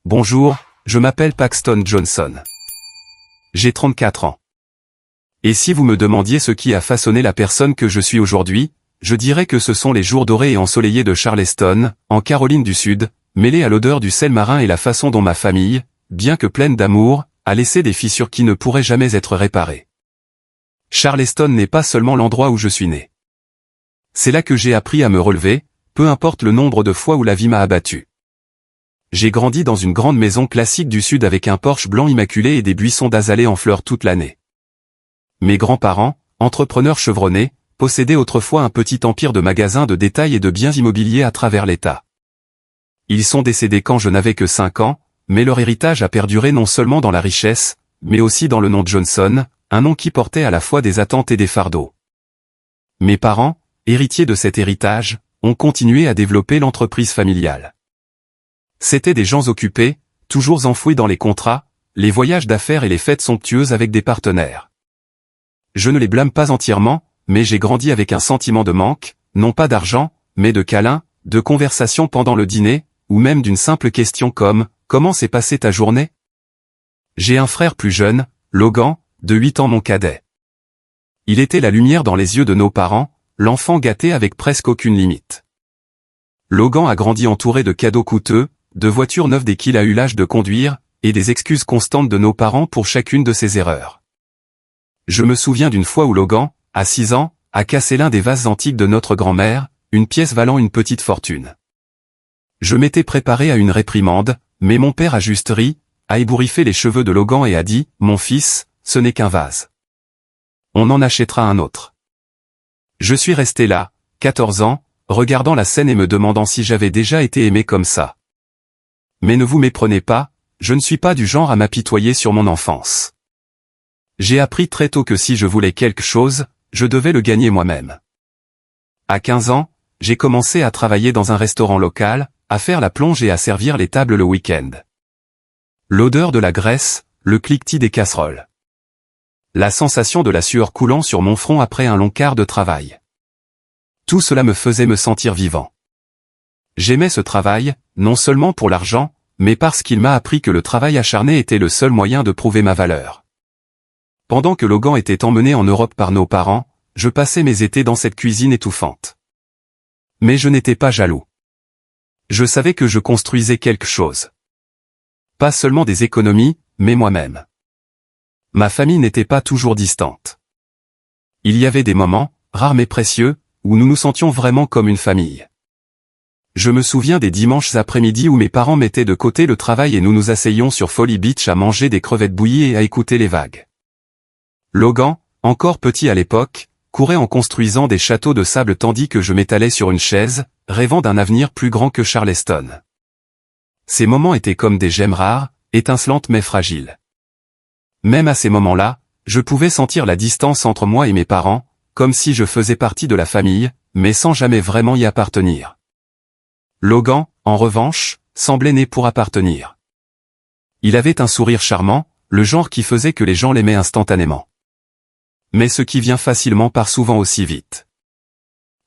Bonjour, je m'appelle Paxton Johnson. J'ai 34 ans. Et si vous me demandiez ce qui a façonné la personne que je suis aujourd'hui, je dirais que ce sont les jours dorés et ensoleillés de Charleston, en Caroline du Sud, mêlés à l'odeur du sel marin et la façon dont ma famille, bien que pleine d'amour, a laissé des fissures qui ne pourraient jamais être réparées. Charleston n'est pas seulement l'endroit où je suis né. C'est là que j'ai appris à me relever, peu importe le nombre de fois où la vie m'a abattu. J'ai grandi dans une grande maison classique du Sud avec un porche blanc immaculé et des buissons d'azalées en fleurs toute l'année. Mes grands-parents, entrepreneurs chevronnés, possédaient autrefois un petit empire de magasins de détail et de biens immobiliers à travers l'État. Ils sont décédés quand je n'avais que 5 ans, mais leur héritage a perduré non seulement dans la richesse, mais aussi dans le nom Johnson, un nom qui portait à la fois des attentes et des fardeaux. Mes parents, héritiers de cet héritage, ont continué à développer l'entreprise familiale. C'étaient des gens occupés, toujours enfouis dans les contrats, les voyages d'affaires et les fêtes somptueuses avec des partenaires. Je ne les blâme pas entièrement, mais j'ai grandi avec un sentiment de manque, non pas d'argent, mais de câlins, de conversations pendant le dîner, ou même d'une simple question comme « Comment s'est passée ta journée ?» J'ai un frère plus jeune, Logan, de 8 ans mon cadet. Il était la lumière dans les yeux de nos parents, l'enfant gâté avec presque aucune limite. Logan a grandi entouré de cadeaux coûteux, de voitures neuves dès qu'il a eu l'âge de conduire, et des excuses constantes de nos parents pour chacune de ses erreurs. Je me souviens d'une fois où Logan, à 6 ans, a cassé l'un des vases antiques de notre grand-mère, une pièce valant une petite fortune. Je m'étais préparé à une réprimande, mais mon père a juste ri, a ébouriffé les cheveux de Logan et a dit « Mon fils, ce n'est qu'un vase. On en achètera un autre. » Je suis resté là, 14 ans, regardant la scène et me demandant si j'avais déjà été aimé comme ça. Mais ne vous méprenez pas, je ne suis pas du genre à m'apitoyer sur mon enfance. J'ai appris très tôt que si je voulais quelque chose, je devais le gagner moi-même. À 15 ans, j'ai commencé à travailler dans un restaurant local, à faire la plonge et à servir les tables le week-end. L'odeur de la graisse, le cliquetis des casseroles. La sensation de la sueur coulant sur mon front après un long quart de travail. Tout cela me faisait me sentir vivant. J'aimais ce travail, non seulement pour l'argent, mais parce qu'il m'a appris que le travail acharné était le seul moyen de prouver ma valeur. Pendant que Logan était emmené en Europe par nos parents, je passais mes étés dans cette cuisine étouffante. Mais je n'étais pas jaloux. Je savais que je construisais quelque chose. Pas seulement des économies, mais moi-même. Ma famille n'était pas toujours distante. Il y avait des moments, rares mais précieux, où nous nous sentions vraiment comme une famille. Je me souviens des dimanches après-midi où mes parents mettaient de côté le travail et nous nous asseyions sur Folly Beach à manger des crevettes bouillies et à écouter les vagues. Logan, encore petit à l'époque, courait en construisant des châteaux de sable tandis que je m'étalais sur une chaise, rêvant d'un avenir plus grand que Charleston. Ces moments étaient comme des gemmes rares, étincelantes mais fragiles. Même à ces moments-là, je pouvais sentir la distance entre moi et mes parents, comme si je faisais partie de la famille, mais sans jamais vraiment y appartenir. Logan, en revanche, semblait né pour appartenir. Il avait un sourire charmant, le genre qui faisait que les gens l'aimaient instantanément. Mais ce qui vient facilement part souvent aussi vite.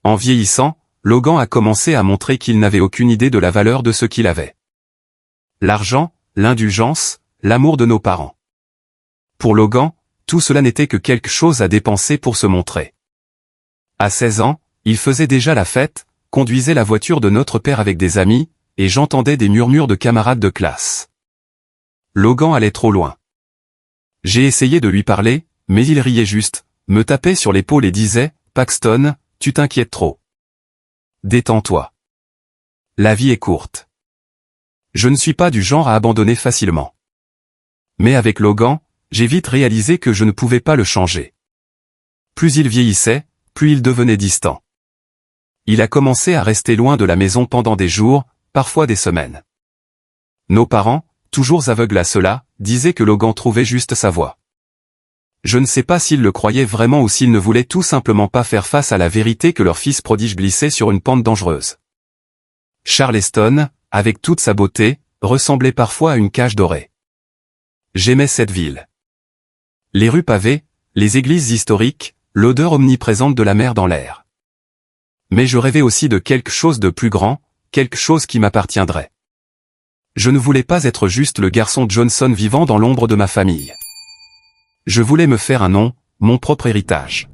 En vieillissant, Logan a commencé à montrer qu'il n'avait aucune idée de la valeur de ce qu'il avait. L'argent, l'indulgence, l'amour de nos parents. Pour Logan, tout cela n'était que quelque chose à dépenser pour se montrer. À 16 ans, il faisait déjà la fête, conduisait la voiture de notre père avec des amis, et j'entendais des murmures de camarades de classe. Logan allait trop loin. J'ai essayé de lui parler, mais il riait juste, me tapait sur l'épaule et disait « Paxton, tu t'inquiètes trop. Détends-toi. La vie est courte. » Je ne suis pas du genre à abandonner facilement. Mais avec Logan, j'ai vite réalisé que je ne pouvais pas le changer. Plus il vieillissait, plus il devenait distant. Il a commencé à rester loin de la maison pendant des jours, parfois des semaines. Nos parents, toujours aveugles à cela, disaient que Logan trouvait juste sa voie. Je ne sais pas s'ils le croyaient vraiment ou s'ils ne voulaient tout simplement pas faire face à la vérité que leur fils prodige glissait sur une pente dangereuse. Charleston, avec toute sa beauté, ressemblait parfois à une cage dorée. J'aimais cette ville. Les rues pavées, les églises historiques, l'odeur omniprésente de la mer dans l'air. Mais je rêvais aussi de quelque chose de plus grand, quelque chose qui m'appartiendrait. Je ne voulais pas être juste le garçon Johnson vivant dans l'ombre de ma famille. Je voulais me faire un nom, mon propre héritage.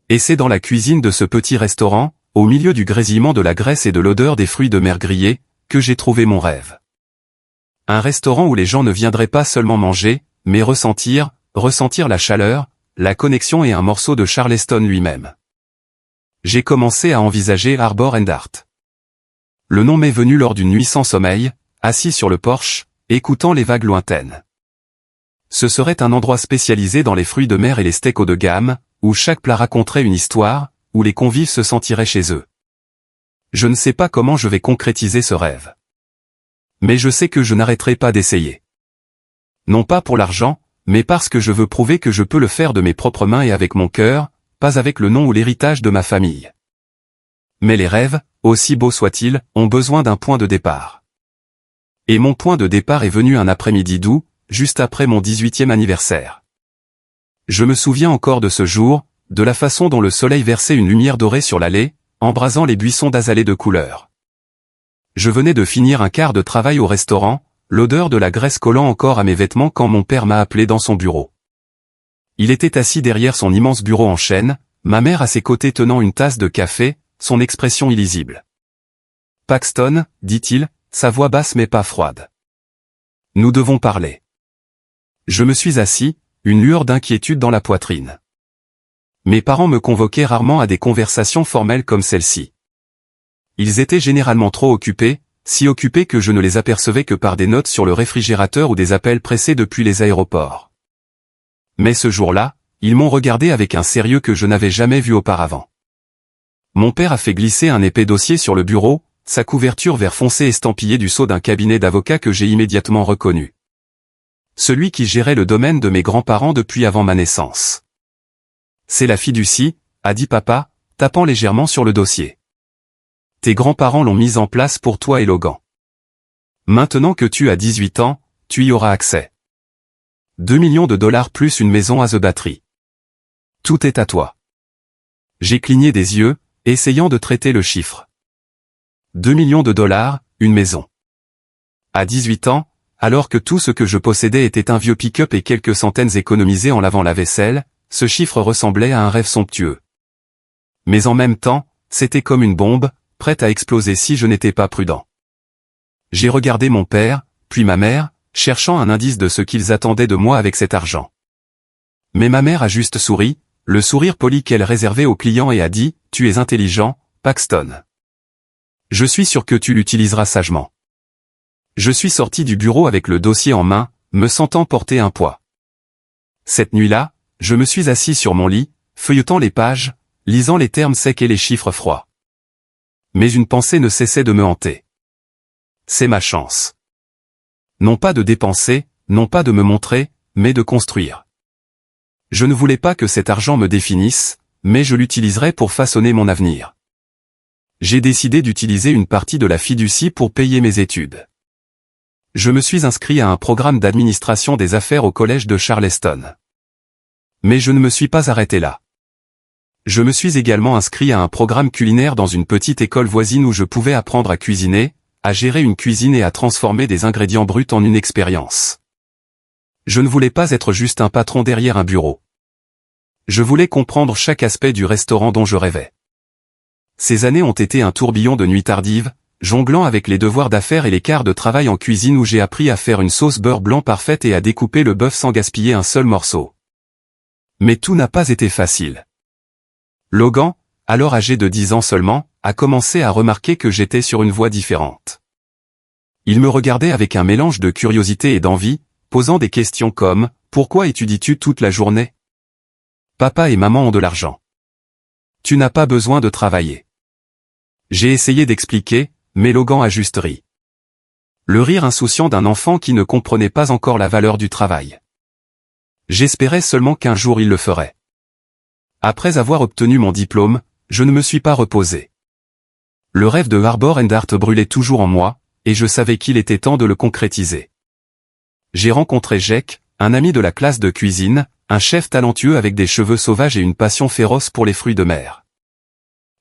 Et c'est dans la cuisine de ce petit restaurant, au milieu du grésillement de la graisse et de l'odeur des fruits de mer grillés, que j'ai trouvé mon rêve. Un restaurant où les gens ne viendraient pas seulement manger, mais ressentir la chaleur, la connexion et un morceau de Charleston lui-même. J'ai commencé à envisager Harbor & Hart. Le nom m'est venu lors d'une nuit sans sommeil, assis sur le porche, écoutant les vagues lointaines. Ce serait un endroit spécialisé dans les fruits de mer et les steaks haut de gamme, où chaque plat raconterait une histoire, où les convives se sentiraient chez eux. Je ne sais pas comment je vais concrétiser ce rêve. Mais je sais que je n'arrêterai pas d'essayer. Non pas pour l'argent, mais parce que je veux prouver que je peux le faire de mes propres mains et avec mon cœur, pas avec le nom ou l'héritage de ma famille. Mais les rêves, aussi beaux soient-ils, ont besoin d'un point de départ. Et mon point de départ est venu un après-midi d'août, juste après mon 18e anniversaire. Je me souviens encore de ce jour, de la façon dont le soleil versait une lumière dorée sur l'allée, embrasant les buissons d'azalées de couleur. Je venais de finir un quart de travail au restaurant, l'odeur de la graisse collant encore à mes vêtements quand mon père m'a appelé dans son bureau. Il était assis derrière son immense bureau en chêne, ma mère à ses côtés tenant une tasse de café, son expression illisible. « Paxton, dit-il, sa voix basse mais pas froide. Nous devons parler. » Je me suis assis, une lueur d'inquiétude dans la poitrine. Mes parents me convoquaient rarement à des conversations formelles comme celle-ci. Ils étaient généralement trop occupés, si occupés que je ne les apercevais que par des notes sur le réfrigérateur ou des appels pressés depuis les aéroports. Mais ce jour-là, ils m'ont regardé avec un sérieux que je n'avais jamais vu auparavant. Mon père a fait glisser un épais dossier sur le bureau, sa couverture vert foncé estampillée du sceau d'un cabinet d'avocats que j'ai immédiatement reconnu. Celui qui gérait le domaine de mes grands-parents depuis avant ma naissance. C'est la fiducie, a dit papa, tapant légèrement sur le dossier. Tes grands-parents l'ont mise en place pour toi et Logan. Maintenant que tu as 18 ans, tu y auras accès. 2 millions de dollars plus une maison à The Battery. Tout est à toi. J'ai cligné des yeux, essayant de traiter le chiffre. 2 millions de dollars, une maison. À 18 ans, alors que tout ce que je possédais était un vieux pick-up et quelques centaines économisées en lavant la vaisselle, ce chiffre ressemblait à un rêve somptueux. Mais en même temps, c'était comme une bombe, prête à exploser si je n'étais pas prudent. J'ai regardé mon père, puis ma mère, cherchant un indice de ce qu'ils attendaient de moi avec cet argent. Mais ma mère a juste souri, le sourire poli qu'elle réservait aux clients et a dit, « Tu es intelligent, Paxton. Je suis sûr que tu l'utiliseras sagement. » Je suis sorti du bureau avec le dossier en main, me sentant porter un poids. Cette nuit-là, je me suis assis sur mon lit, feuilletant les pages, lisant les termes secs et les chiffres froids. Mais une pensée ne cessait de me hanter. C'est ma chance. Non pas de dépenser, non pas de me montrer, mais de construire. Je ne voulais pas que cet argent me définisse, mais je l'utiliserais pour façonner mon avenir. J'ai décidé d'utiliser une partie de la fiducie pour payer mes études. Je me suis inscrit à un programme d'administration des affaires au collège de Charleston. Mais je ne me suis pas arrêté là. Je me suis également inscrit à un programme culinaire dans une petite école voisine où je pouvais apprendre à cuisiner, à gérer une cuisine et à transformer des ingrédients bruts en une expérience. Je ne voulais pas être juste un patron derrière un bureau. Je voulais comprendre chaque aspect du restaurant dont je rêvais. Ces années ont été un tourbillon de nuits tardives, jonglant avec les devoirs d'affaires et les quarts de travail en cuisine où j'ai appris à faire une sauce beurre blanc parfaite et à découper le bœuf sans gaspiller un seul morceau. Mais tout n'a pas été facile. Logan, alors âgé de 10 ans seulement, a commencé à remarquer que j'étais sur une voie différente. Il me regardait avec un mélange de curiosité et d'envie, posant des questions comme « Pourquoi étudies-tu toute la journée ? Papa et maman ont de l'argent. Tu n'as pas besoin de travailler. » J'ai essayé d'expliquer, mais Logan a juste ri. Le rire insouciant d'un enfant qui ne comprenait pas encore la valeur du travail. J'espérais seulement qu'un jour il le ferait. Après avoir obtenu mon diplôme, je ne me suis pas reposé. Le rêve de Harbor & Hart brûlait toujours en moi, et je savais qu'il était temps de le concrétiser. J'ai rencontré Jake, un ami de la classe de cuisine, un chef talentueux avec des cheveux sauvages et une passion féroce pour les fruits de mer.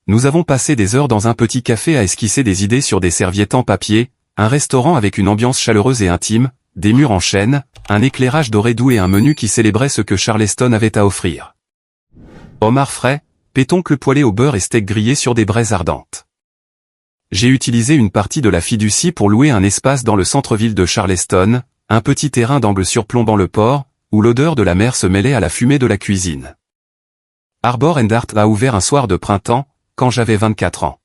Nous avons passé des heures dans un petit café à esquisser des idées sur des serviettes en papier, un restaurant avec une ambiance chaleureuse et intime, des murs en chêne, un éclairage doré doux et un menu qui célébrait ce que Charleston avait à offrir. Homard frais, pétoncle poêlé au beurre et steak grillé sur des braises ardentes. J'ai utilisé une partie de la fiducie pour louer un espace dans le centre-ville de Charleston, un petit terrain d'angle surplombant le port, où l'odeur de la mer se mêlait à la fumée de la cuisine. Arbor & Art a ouvert un soir de printemps, quand j'avais 24 ans.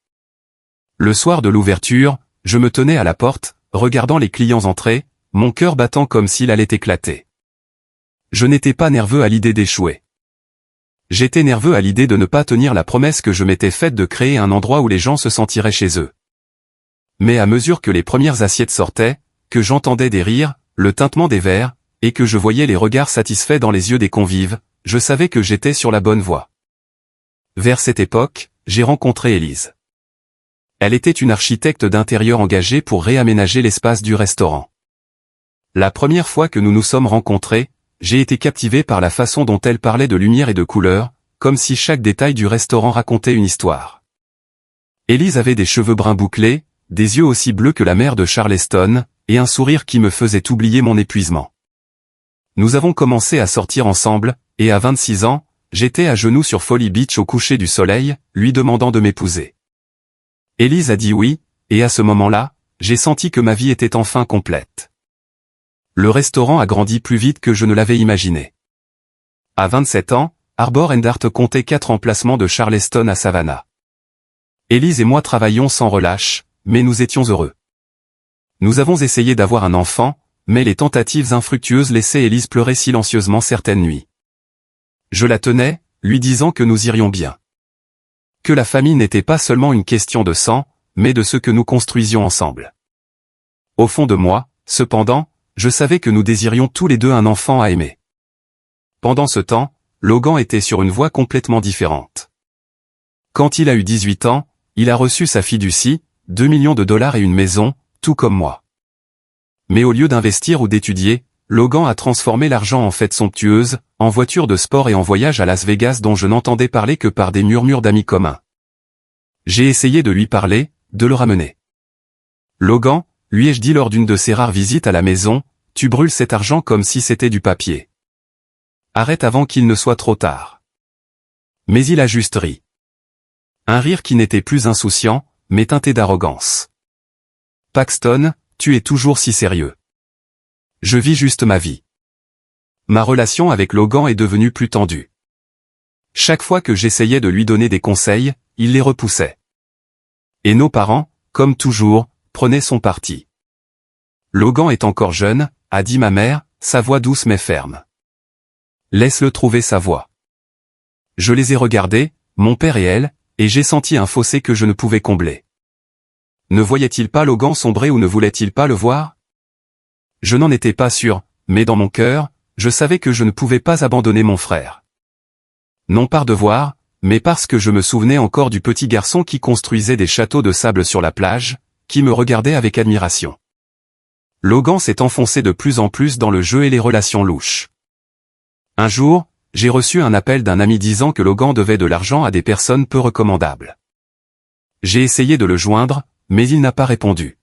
Le soir de l'ouverture, je me tenais à la porte, regardant les clients entrer, mon cœur battant comme s'il allait éclater. Je n'étais pas nerveux à l'idée d'échouer. J'étais nerveux à l'idée de ne pas tenir la promesse que je m'étais faite de créer un endroit où les gens se sentiraient chez eux. Mais à mesure que les premières assiettes sortaient, que j'entendais des rires, le tintement des verres, et que je voyais les regards satisfaits dans les yeux des convives, je savais que j'étais sur la bonne voie. Vers cette époque, j'ai rencontré Élise. Elle était une architecte d'intérieur engagée pour réaménager l'espace du restaurant. La première fois que nous nous sommes rencontrés, j'ai été captivé par la façon dont elle parlait de lumière et de couleurs, comme si chaque détail du restaurant racontait une histoire. Élise avait des cheveux bruns bouclés, des yeux aussi bleus que la mer de Charleston, et un sourire qui me faisait oublier mon épuisement. Nous avons commencé à sortir ensemble, et à 26 ans, j'étais à genoux sur Folly Beach au coucher du soleil, lui demandant de m'épouser. Élise a dit oui, et à ce moment-là, j'ai senti que ma vie était enfin complète. Le restaurant a grandi plus vite que je ne l'avais imaginé. À 27 ans, Arbor & Art comptait 4 emplacements de Charleston à Savannah. Élise et moi travaillions sans relâche, mais nous étions heureux. Nous avons essayé d'avoir un enfant, mais les tentatives infructueuses laissaient Élise pleurer silencieusement certaines nuits. Je la tenais, lui disant que nous irions bien. Que la famille n'était pas seulement une question de sang, mais de ce que nous construisions ensemble. Au fond de moi, cependant, je savais que nous désirions tous les deux un enfant à aimer. Pendant ce temps, Logan était sur une voie complètement différente. Quand il a eu 18 ans, il a reçu sa fiducie, 2 millions de dollars et une maison, tout comme moi. Mais au lieu d'investir ou d'étudier, Logan a transformé l'argent en fêtes somptueuses, en voitures de sport et en voyages à Las Vegas dont je n'entendais parler que par des murmures d'amis communs. J'ai essayé de lui parler, de le ramener. Logan, lui ai-je dit lors d'une de ses rares visites à la maison, tu brûles cet argent comme si c'était du papier. Arrête avant qu'il ne soit trop tard. Mais il a juste ri. Un rire qui n'était plus insouciant, mais teinté d'arrogance. Paxton, tu es toujours si sérieux. Je vis juste ma vie. Ma relation avec Logan est devenue plus tendue. Chaque fois que j'essayais de lui donner des conseils, il les repoussait. Et nos parents, comme toujours, prenaient son parti. Logan est encore jeune, a dit ma mère, sa voix douce mais ferme. Laisse-le trouver sa voie. Je les ai regardés, mon père et elle, et j'ai senti un fossé que je ne pouvais combler. Ne voyait-il pas Logan sombrer ou ne voulait-il pas le voir? Je n'en étais pas sûr, mais dans mon cœur, je savais que je ne pouvais pas abandonner mon frère. Non par devoir, mais parce que je me souvenais encore du petit garçon qui construisait des châteaux de sable sur la plage, qui me regardait avec admiration. Logan s'est enfoncé de plus en plus dans le jeu et les relations louches. Un jour, j'ai reçu un appel d'un ami disant que Logan devait de l'argent à des personnes peu recommandables. J'ai essayé de le joindre, mais il n'a pas répondu.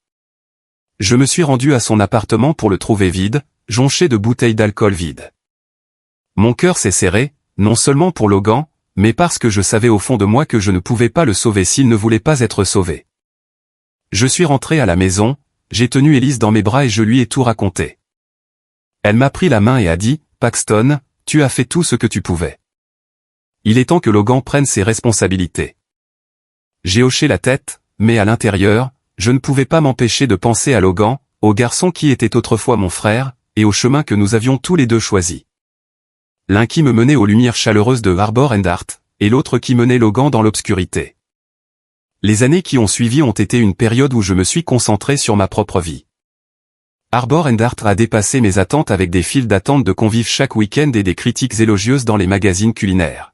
Je me suis rendu à son appartement pour le trouver vide, jonché de bouteilles d'alcool vides. Mon cœur s'est serré, non seulement pour Logan, mais parce que je savais au fond de moi que je ne pouvais pas le sauver s'il ne voulait pas être sauvé. Je suis rentré à la maison, j'ai tenu Élise dans mes bras et je lui ai tout raconté. Elle m'a pris la main et a dit, « Paxton, tu as fait tout ce que tu pouvais. Il est temps que Logan prenne ses responsabilités. » J'ai hoché la tête, mais à l'intérieur, je ne pouvais pas m'empêcher de penser à Logan, au garçon qui était autrefois mon frère, et au chemin que nous avions tous les deux choisi. L'un qui me menait aux lumières chaleureuses de Arbor & Art, et l'autre qui menait Logan dans l'obscurité. Les années qui ont suivi ont été une période où je me suis concentré sur ma propre vie. Arbor & Art a dépassé mes attentes avec des files d'attente de convives chaque week-end et des critiques élogieuses dans les magazines culinaires.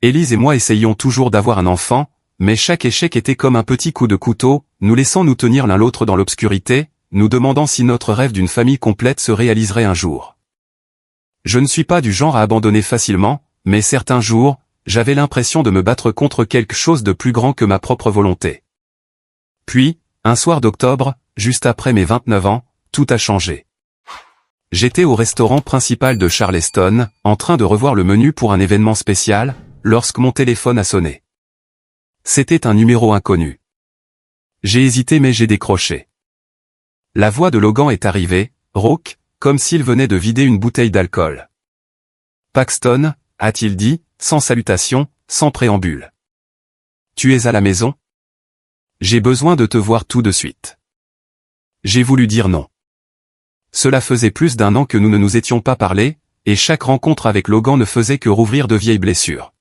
Élise et moi essayions toujours d'avoir un enfant, mais chaque échec était comme un petit coup de couteau, nous laissant nous tenir l'un l'autre dans l'obscurité, nous demandant si notre rêve d'une famille complète se réaliserait un jour. Je ne suis pas du genre à abandonner facilement, mais certains jours, j'avais l'impression de me battre contre quelque chose de plus grand que ma propre volonté. Puis, un soir d'octobre, juste après mes 29 ans, tout a changé. J'étais au restaurant principal de Charleston, en train de revoir le menu pour un événement spécial, lorsque mon téléphone a sonné. C'était un numéro inconnu. J'ai hésité mais j'ai décroché. La voix de Logan est arrivée, rauque, comme s'il venait de vider une bouteille d'alcool. « Paxton » a-t-il dit, sans salutation, sans préambule. « Tu es à la maison ? J'ai besoin de te voir tout de suite. » J'ai voulu dire non. Cela faisait plus d'1 an que nous ne nous étions pas parlé, et chaque rencontre avec Logan ne faisait que rouvrir de vieilles blessures.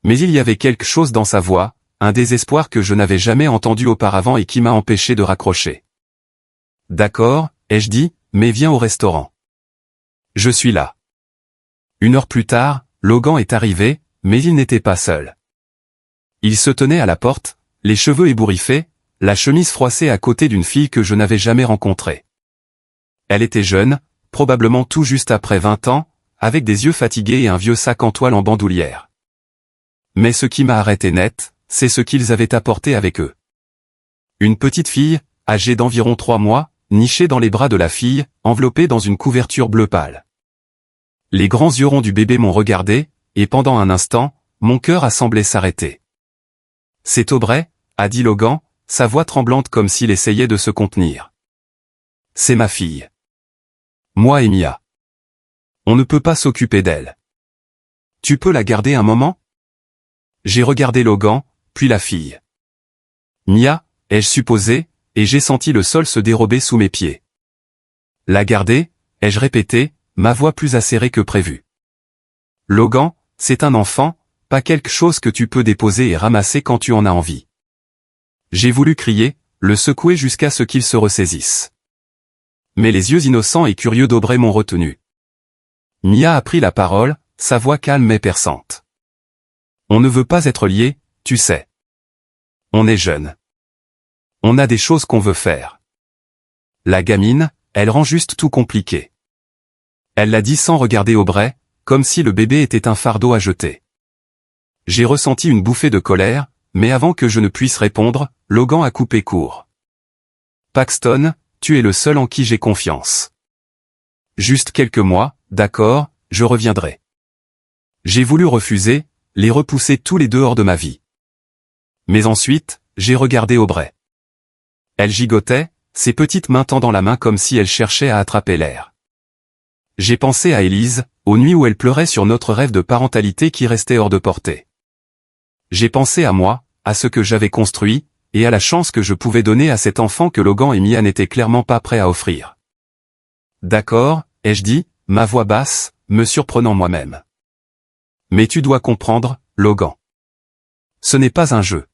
Mais il y avait quelque chose dans sa voix, un désespoir que je n'avais jamais entendu auparavant et qui m'a empêché de raccrocher. « D'accord, ai-je dit, mais viens au restaurant. » Je suis là. 1 heure plus tard, Logan est arrivé, mais il n'était pas seul. Il se tenait à la porte, les cheveux ébouriffés, la chemise froissée à côté d'une fille que je n'avais jamais rencontrée. Elle était jeune, probablement tout juste après 20 ans, avec des yeux fatigués et un vieux sac en toile en bandoulière. Mais ce qui m'a arrêté net, c'est ce qu'ils avaient apporté avec eux. Une petite fille, âgée d'environ 3 mois, nichée dans les bras de la fille, enveloppée dans une couverture bleu pâle. Les grands yeux ronds du bébé m'ont regardé, et pendant un instant, mon cœur a semblé s'arrêter. « C'est Aubrey » a dit Logan, sa voix tremblante comme s'il essayait de se contenir. « C'est ma fille. Moi et Mia. On ne peut pas s'occuper d'elle. Tu peux la garder un moment ?» J'ai regardé Logan, puis la fille. « Mia, ai-je supposé, et j'ai senti le sol se dérober sous mes pieds. « La garder ?» ai-je répété, ma voix plus acérée que prévu. « Logan, c'est un enfant, pas quelque chose que tu peux déposer et ramasser quand tu en as envie. » J'ai voulu crier, le secouer jusqu'à ce qu'il se ressaisisse. Mais les yeux innocents et curieux d'Aubrey m'ont retenu. Mia a pris la parole, sa voix calme mais perçante. « On ne veut pas être liés, tu sais. On est jeunes. On a des choses qu'on veut faire. » La gamine, elle rend juste tout compliqué. Elle l'a dit sans regarder Aubrey, comme si le bébé était un fardeau à jeter. J'ai ressenti une bouffée de colère, mais avant que je ne puisse répondre, Logan a coupé court. « Paxton, tu es le seul en qui j'ai confiance. Juste quelques mois, d'accord, je reviendrai. » J'ai voulu refuser, les repousser tous les deux hors de ma vie. Mais ensuite, j'ai regardé Aubrey. Elle gigotait, ses petites mains tendant la main comme si elle cherchait à attraper l'air. J'ai pensé à Élise, aux nuits où elle pleurait sur notre rêve de parentalité qui restait hors de portée. J'ai pensé à moi, à ce que j'avais construit, et à la chance que je pouvais donner à cet enfant que Logan et Mia n'étaient clairement pas prêts à offrir. « D'accord, ai-je dit, ma voix basse, me surprenant moi-même. Mais tu dois comprendre, Logan. Ce n'est pas un jeu. »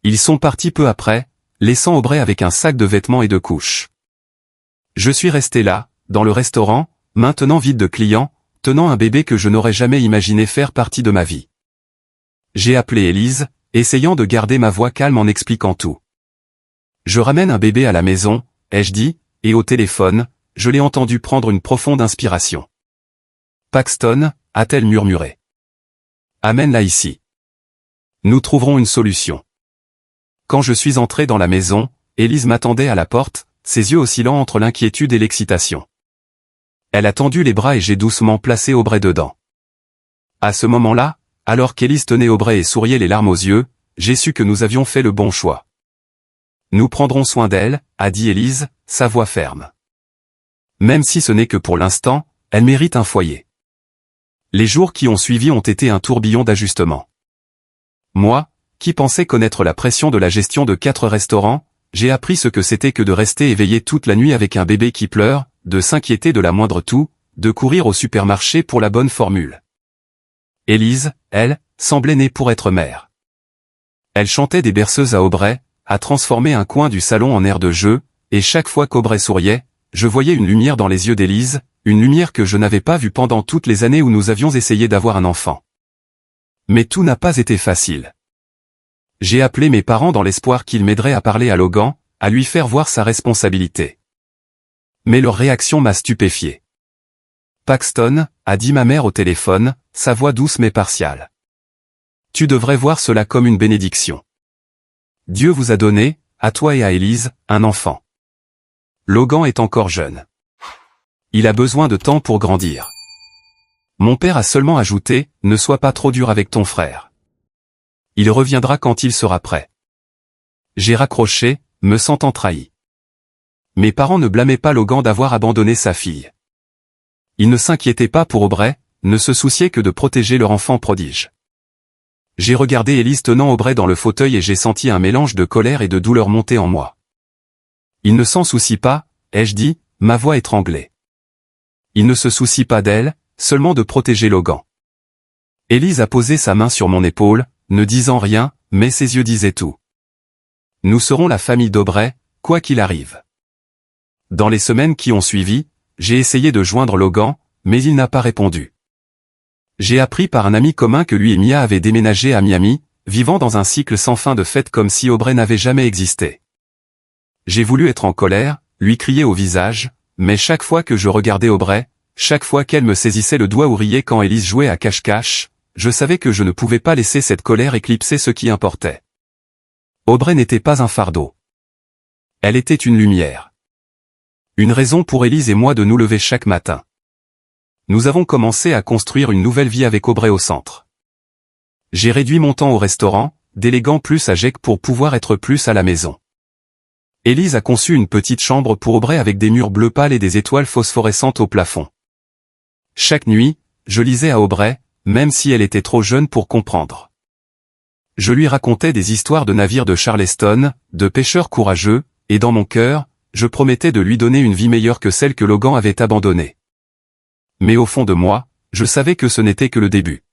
Ils sont partis peu après, laissant Aubrey avec un sac de vêtements et de couches. Je suis resté là, dans le restaurant, maintenant vide de clients, tenant un bébé que je n'aurais jamais imaginé faire partie de ma vie. J'ai appelé Élise, essayant de garder ma voix calme en expliquant tout. Je ramène un bébé à la maison, ai-je dit, et au téléphone, je l'ai entendu prendre une profonde inspiration. « Paxton » a-t-elle murmuré. « Amène-la ici. Nous trouverons une solution. » Quand je suis entré dans la maison, Élise m'attendait à la porte, ses yeux oscillant entre l'inquiétude et l'excitation. Elle a tendu les bras et j'ai doucement placé Aubrey dedans. À ce moment-là, alors qu'Élise tenait Aubrey et souriait les larmes aux yeux, j'ai su que nous avions fait le bon choix. « Nous prendrons soin d'elle » a dit Élise, sa voix ferme. Même si ce n'est que pour l'instant, elle mérite un foyer. Les jours qui ont suivi ont été un tourbillon d'ajustements. Moi, qui pensais connaître la pression de la gestion de 4 restaurants, j'ai appris ce que c'était que de rester éveillé toute la nuit avec un bébé qui pleure, de s'inquiéter de la moindre toux, de courir au supermarché pour la bonne formule. Élise, elle, semblait née pour être mère. Elle chantait des berceuses à Aubrey, a transformé un coin du salon en aire de jeu, et chaque fois qu'Aubrey souriait, je voyais une lumière dans les yeux d'Élise, une lumière que je n'avais pas vue pendant toutes les années où nous avions essayé d'avoir un enfant. Mais tout n'a pas été facile. J'ai appelé mes parents dans l'espoir qu'ils m'aideraient à parler à Logan, à lui faire voir sa responsabilité. Mais leur réaction m'a stupéfié. « Paxton » a dit ma mère au téléphone, sa voix douce mais partiale. « Tu devrais voir cela comme une bénédiction. Dieu vous a donné, à toi et à Élise, un enfant. Logan est encore jeune. Il a besoin de temps pour grandir. Mon père a seulement ajouté, ne sois pas trop dur avec ton frère. Il reviendra quand il sera prêt. J'ai raccroché, me sentant trahi. Mes parents ne blâmaient pas Logan d'avoir abandonné sa fille. Ils ne s'inquiétaient pas pour Aubrey, ne se souciaient que de protéger leur enfant prodige. J'ai regardé Élise tenant Aubrey dans le fauteuil et j'ai senti un mélange de colère et de douleur monter en moi. Il ne s'en soucie pas, ai-je dit, ma voix étranglée. Il ne se soucie pas d'elle, seulement de protéger Logan. Élise a posé sa main sur mon épaule, ne disant rien, mais ses yeux disaient tout. Nous serons la famille d'Aubrey, quoi qu'il arrive. Dans les semaines qui ont suivi, j'ai essayé de joindre Logan, mais il n'a pas répondu. J'ai appris par un ami commun que lui et Mia avaient déménagé à Miami, vivant dans un cycle sans fin de fêtes comme si Aubrey n'avait jamais existé. J'ai voulu être en colère, lui crier au visage, mais chaque fois que je regardais Aubrey, chaque fois qu'elle me saisissait le doigt ou riait quand Élise jouait à cache-cache, je savais que je ne pouvais pas laisser cette colère éclipser ce qui importait. Aubrey n'était pas un fardeau. Elle était une lumière. Une raison pour Élise et moi de nous lever chaque matin. Nous avons commencé à construire une nouvelle vie avec Aubrey au centre. J'ai réduit mon temps au restaurant, déléguant plus à Jake pour pouvoir être plus à la maison. Élise a conçu une petite chambre pour Aubrey avec des murs bleu pâle et des étoiles phosphorescentes au plafond. Chaque nuit, je lisais à Aubrey, même si elle était trop jeune pour comprendre. Je lui racontais des histoires de navires de Charleston, de pêcheurs courageux, et dans mon cœur, je promettais de lui donner une vie meilleure que celle que Logan avait abandonnée. Mais au fond de moi, je savais que ce n'était que le début.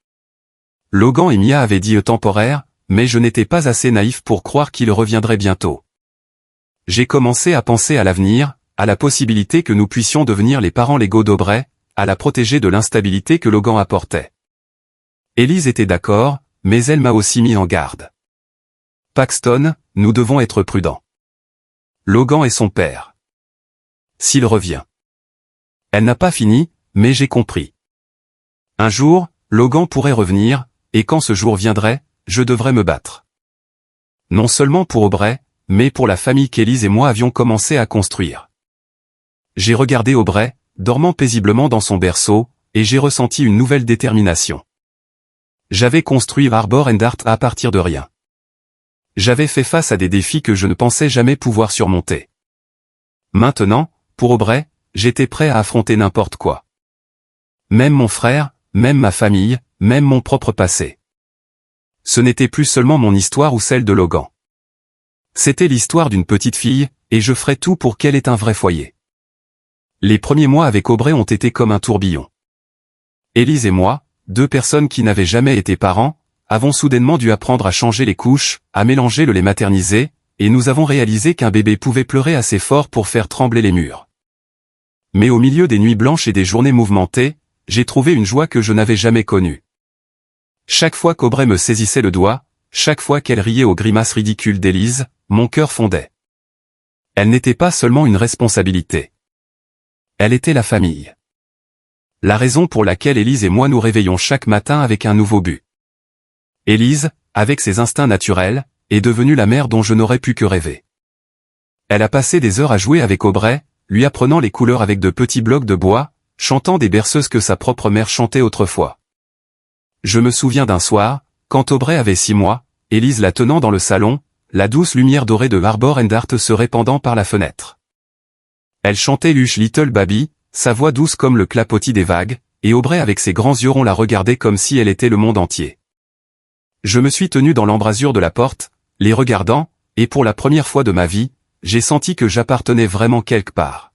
Logan et Mia avaient dit temporaire, mais je n'étais pas assez naïf pour croire qu'il reviendrait bientôt. J'ai commencé à penser à l'avenir, à la possibilité que nous puissions devenir les parents légaux d'Aubrey, à la protéger de l'instabilité que Logan apportait. Élise était d'accord, mais elle m'a aussi mis en garde. Paxton, nous devons être prudents. Logan est son père. S'il revient. Elle n'a pas fini, mais j'ai compris. Un jour, Logan pourrait revenir, et quand ce jour viendrait, je devrais me battre. Non seulement pour Aubrey, mais pour la famille qu'Élise et moi avions commencé à construire. J'ai regardé Aubrey, dormant paisiblement dans son berceau, et j'ai ressenti une nouvelle détermination. J'avais construit Harbor and Art à partir de rien. J'avais fait face à des défis que je ne pensais jamais pouvoir surmonter. Maintenant, pour Aubrey, j'étais prêt à affronter n'importe quoi. Même mon frère, même ma famille, même mon propre passé. Ce n'était plus seulement mon histoire ou celle de Logan. C'était l'histoire d'une petite fille, et je ferai tout pour qu'elle ait un vrai foyer. Les premiers mois avec Aubrey ont été comme un tourbillon. Élise et moi, deux personnes qui n'avaient jamais été parents, avons soudainement dû apprendre à changer les couches, à mélanger le lait maternisé, et nous avons réalisé qu'un bébé pouvait pleurer assez fort pour faire trembler les murs. Mais au milieu des nuits blanches et des journées mouvementées, j'ai trouvé une joie que je n'avais jamais connue. Chaque fois qu'Aubrey me saisissait le doigt, chaque fois qu'elle riait aux grimaces ridicules d'Élise, mon cœur fondait. Elle n'était pas seulement une responsabilité. Elle était la famille. La raison pour laquelle Élise et moi nous réveillons chaque matin avec un nouveau but. Élise, avec ses instincts naturels, est devenue la mère dont je n'aurais pu que rêver. Elle a passé des heures à jouer avec Aubrey, lui apprenant les couleurs avec de petits blocs de bois, chantant des berceuses que sa propre mère chantait autrefois. Je me souviens d'un soir, quand Aubrey avait 6 mois, Élise la tenant dans le salon, la douce lumière dorée de Harbor and Art se répandant par la fenêtre. Elle chantait Hush Little Baby, sa voix douce comme le clapotis des vagues, et Aubrey avec ses grands yeux ronds la regardait comme si elle était le monde entier. Je me suis tenu dans l'embrasure de la porte, les regardant, et pour la première fois de ma vie, j'ai senti que j'appartenais vraiment quelque part.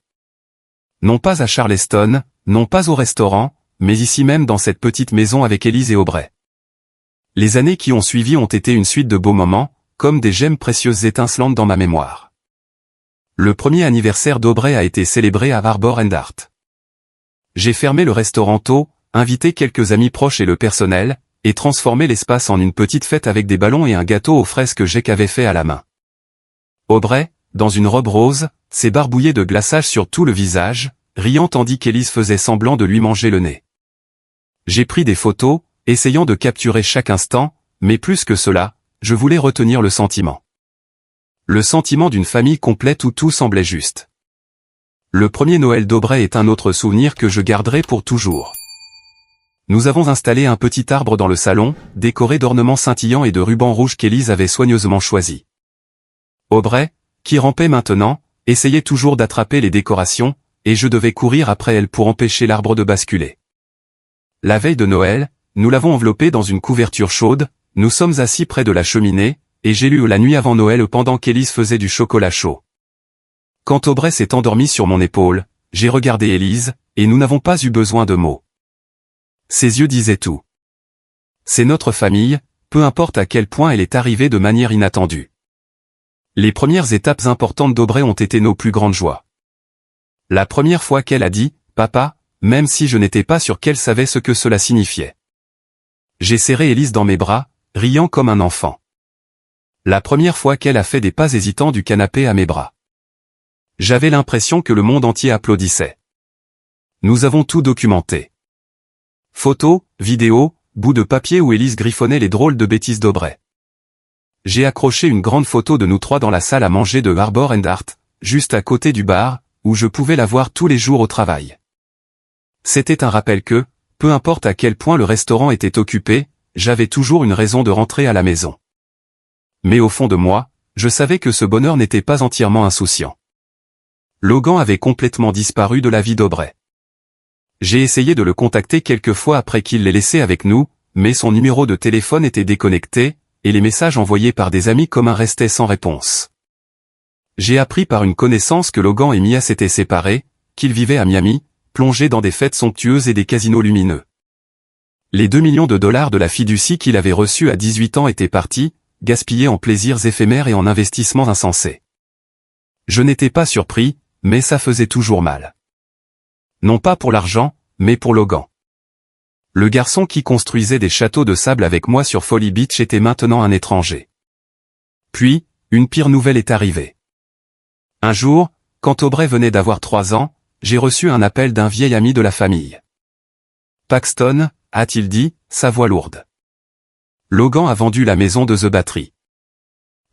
Non pas à Charleston, non pas au restaurant, mais ici même dans cette petite maison avec Élise et Aubrey. Les années qui ont suivi ont été une suite de beaux moments, comme des gemmes précieuses étincelantes dans ma mémoire. Le premier anniversaire d'Aubrey a été célébré à Harbor and Art. J'ai fermé le restaurant tôt, invité quelques amis proches et le personnel, et transformé l'espace en une petite fête avec des ballons et un gâteau aux fraises que Jake avait fait à la main. Aubrey, dans une robe rose, s'est barbouillé de glaçage sur tout le visage, riant tandis qu'Élise faisait semblant de lui manger le nez. J'ai pris des photos, essayant de capturer chaque instant, mais plus que cela, je voulais retenir le sentiment. Le sentiment d'une famille complète où tout semblait juste. Le premier Noël d'Aubrey est un autre souvenir que je garderai pour toujours. Nous avons installé un petit arbre dans le salon, décoré d'ornements scintillants et de rubans rouges qu'Élise avait soigneusement choisis. Aubrey, qui rampait maintenant, essayait toujours d'attraper les décorations, et je devais courir après elle pour empêcher l'arbre de basculer. La veille de Noël, nous l'avons enveloppé dans une couverture chaude, nous sommes assis près de la cheminée, et j'ai lu la nuit avant Noël pendant qu'Élise faisait du chocolat chaud. Quand Aubrey s'est endormi sur mon épaule, j'ai regardé Élise, et nous n'avons pas eu besoin de mots. Ses yeux disaient tout. C'est notre famille, peu importe à quel point elle est arrivée de manière inattendue. Les premières étapes importantes d'Aubrey ont été nos plus grandes joies. La première fois qu'elle a dit « Papa », même si je n'étais pas sûr qu'elle savait ce que cela signifiait. J'ai serré Élise dans mes bras, riant comme un enfant. La première fois qu'elle a fait des pas hésitants du canapé à mes bras. J'avais l'impression que le monde entier applaudissait. Nous avons tout documenté. Photos, vidéos, bouts de papier où Élise griffonnait les drôles de bêtises d'Aubrey. J'ai accroché une grande photo de nous trois dans la salle à manger de Harbour & Art, juste à côté du bar, où je pouvais la voir tous les jours au travail. C'était un rappel que, peu importe à quel point le restaurant était occupé, j'avais toujours une raison de rentrer à la maison. Mais au fond de moi, je savais que ce bonheur n'était pas entièrement insouciant. Logan avait complètement disparu de la vie d'Aubrey. J'ai essayé de le contacter quelques fois après qu'il l'ait laissé avec nous, mais son numéro de téléphone était déconnecté, et les messages envoyés par des amis communs restaient sans réponse. J'ai appris par une connaissance que Logan et Mia s'étaient séparés, qu'ils vivaient à Miami, plongés dans des fêtes somptueuses et des casinos lumineux. Les 2 millions de dollars de la fiducie qu'il avait reçus à 18 ans étaient partis, gaspillés en plaisirs éphémères et en investissements insensés. Je n'étais pas surpris, mais ça faisait toujours mal. Non pas pour l'argent, mais pour Logan. Le garçon qui construisait des châteaux de sable avec moi sur Folly Beach était maintenant un étranger. Puis, une pire nouvelle est arrivée. Un jour, quand Aubrey venait d'avoir 3 ans, j'ai reçu un appel d'un vieil ami de la famille. Paxton, a-t-il dit, sa voix lourde. Logan a vendu la maison de The Battery.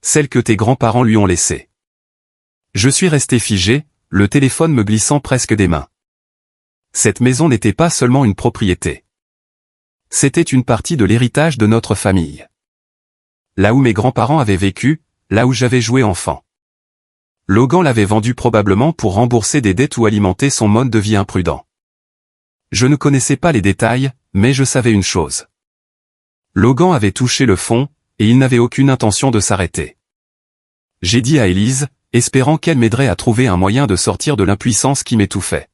Celle que tes grands-parents lui ont laissée. Je suis resté figé, le téléphone me glissant presque des mains. Cette maison n'était pas seulement une propriété. C'était une partie de l'héritage de notre famille. Là où mes grands-parents avaient vécu, là où j'avais joué enfant. Logan l'avait vendue probablement pour rembourser des dettes ou alimenter son mode de vie imprudent. Je ne connaissais pas les détails, mais je savais une chose. Logan avait touché le fond, et il n'avait aucune intention de s'arrêter. J'ai dit à Élise, espérant qu'elle m'aiderait à trouver un moyen de sortir de l'impuissance qui m'étouffait.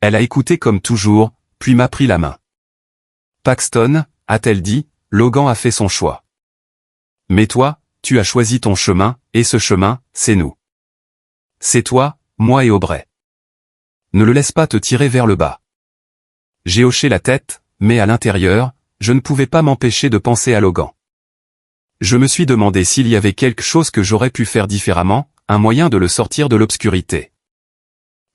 Elle a écouté comme toujours, puis m'a pris la main. Paxton, a-t-elle dit, Logan a fait son choix. Mais toi, tu as choisi ton chemin, et ce chemin, c'est nous. C'est toi, moi et Aubrey. Ne le laisse pas te tirer vers le bas. J'ai hoché la tête, mais à l'intérieur, je ne pouvais pas m'empêcher de penser à Logan. Je me suis demandé s'il y avait quelque chose que j'aurais pu faire différemment, un moyen de le sortir de l'obscurité.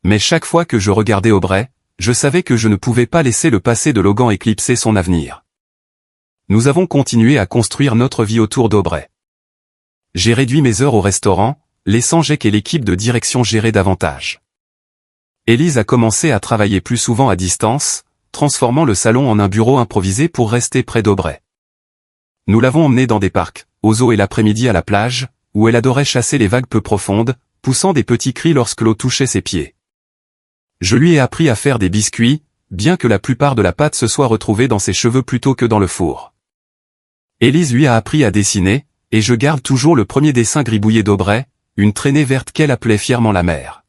Mais chaque fois que je regardais Aubrey, je savais que je ne pouvais pas laisser le passé de Logan éclipser son avenir. Nous avons continué à construire notre vie autour d'Aubrey. J'ai réduit mes heures au restaurant, laissant Jake et l'équipe de direction gérer davantage. Élise a commencé à travailler plus souvent à distance, transformant le salon en un bureau improvisé pour rester près d'Aubrey. Nous l'avons emmenée dans des parcs, aux eaux et l'après-midi à la plage, où elle adorait chasser les vagues peu profondes, poussant des petits cris lorsque l'eau touchait ses pieds. Je lui ai appris à faire des biscuits, bien que la plupart de la pâte se soit retrouvée dans ses cheveux plutôt que dans le four. Élise lui a appris à dessiner, et je garde toujours le premier dessin gribouillé d'Aubrey, une traînée verte qu'elle appelait fièrement la mer.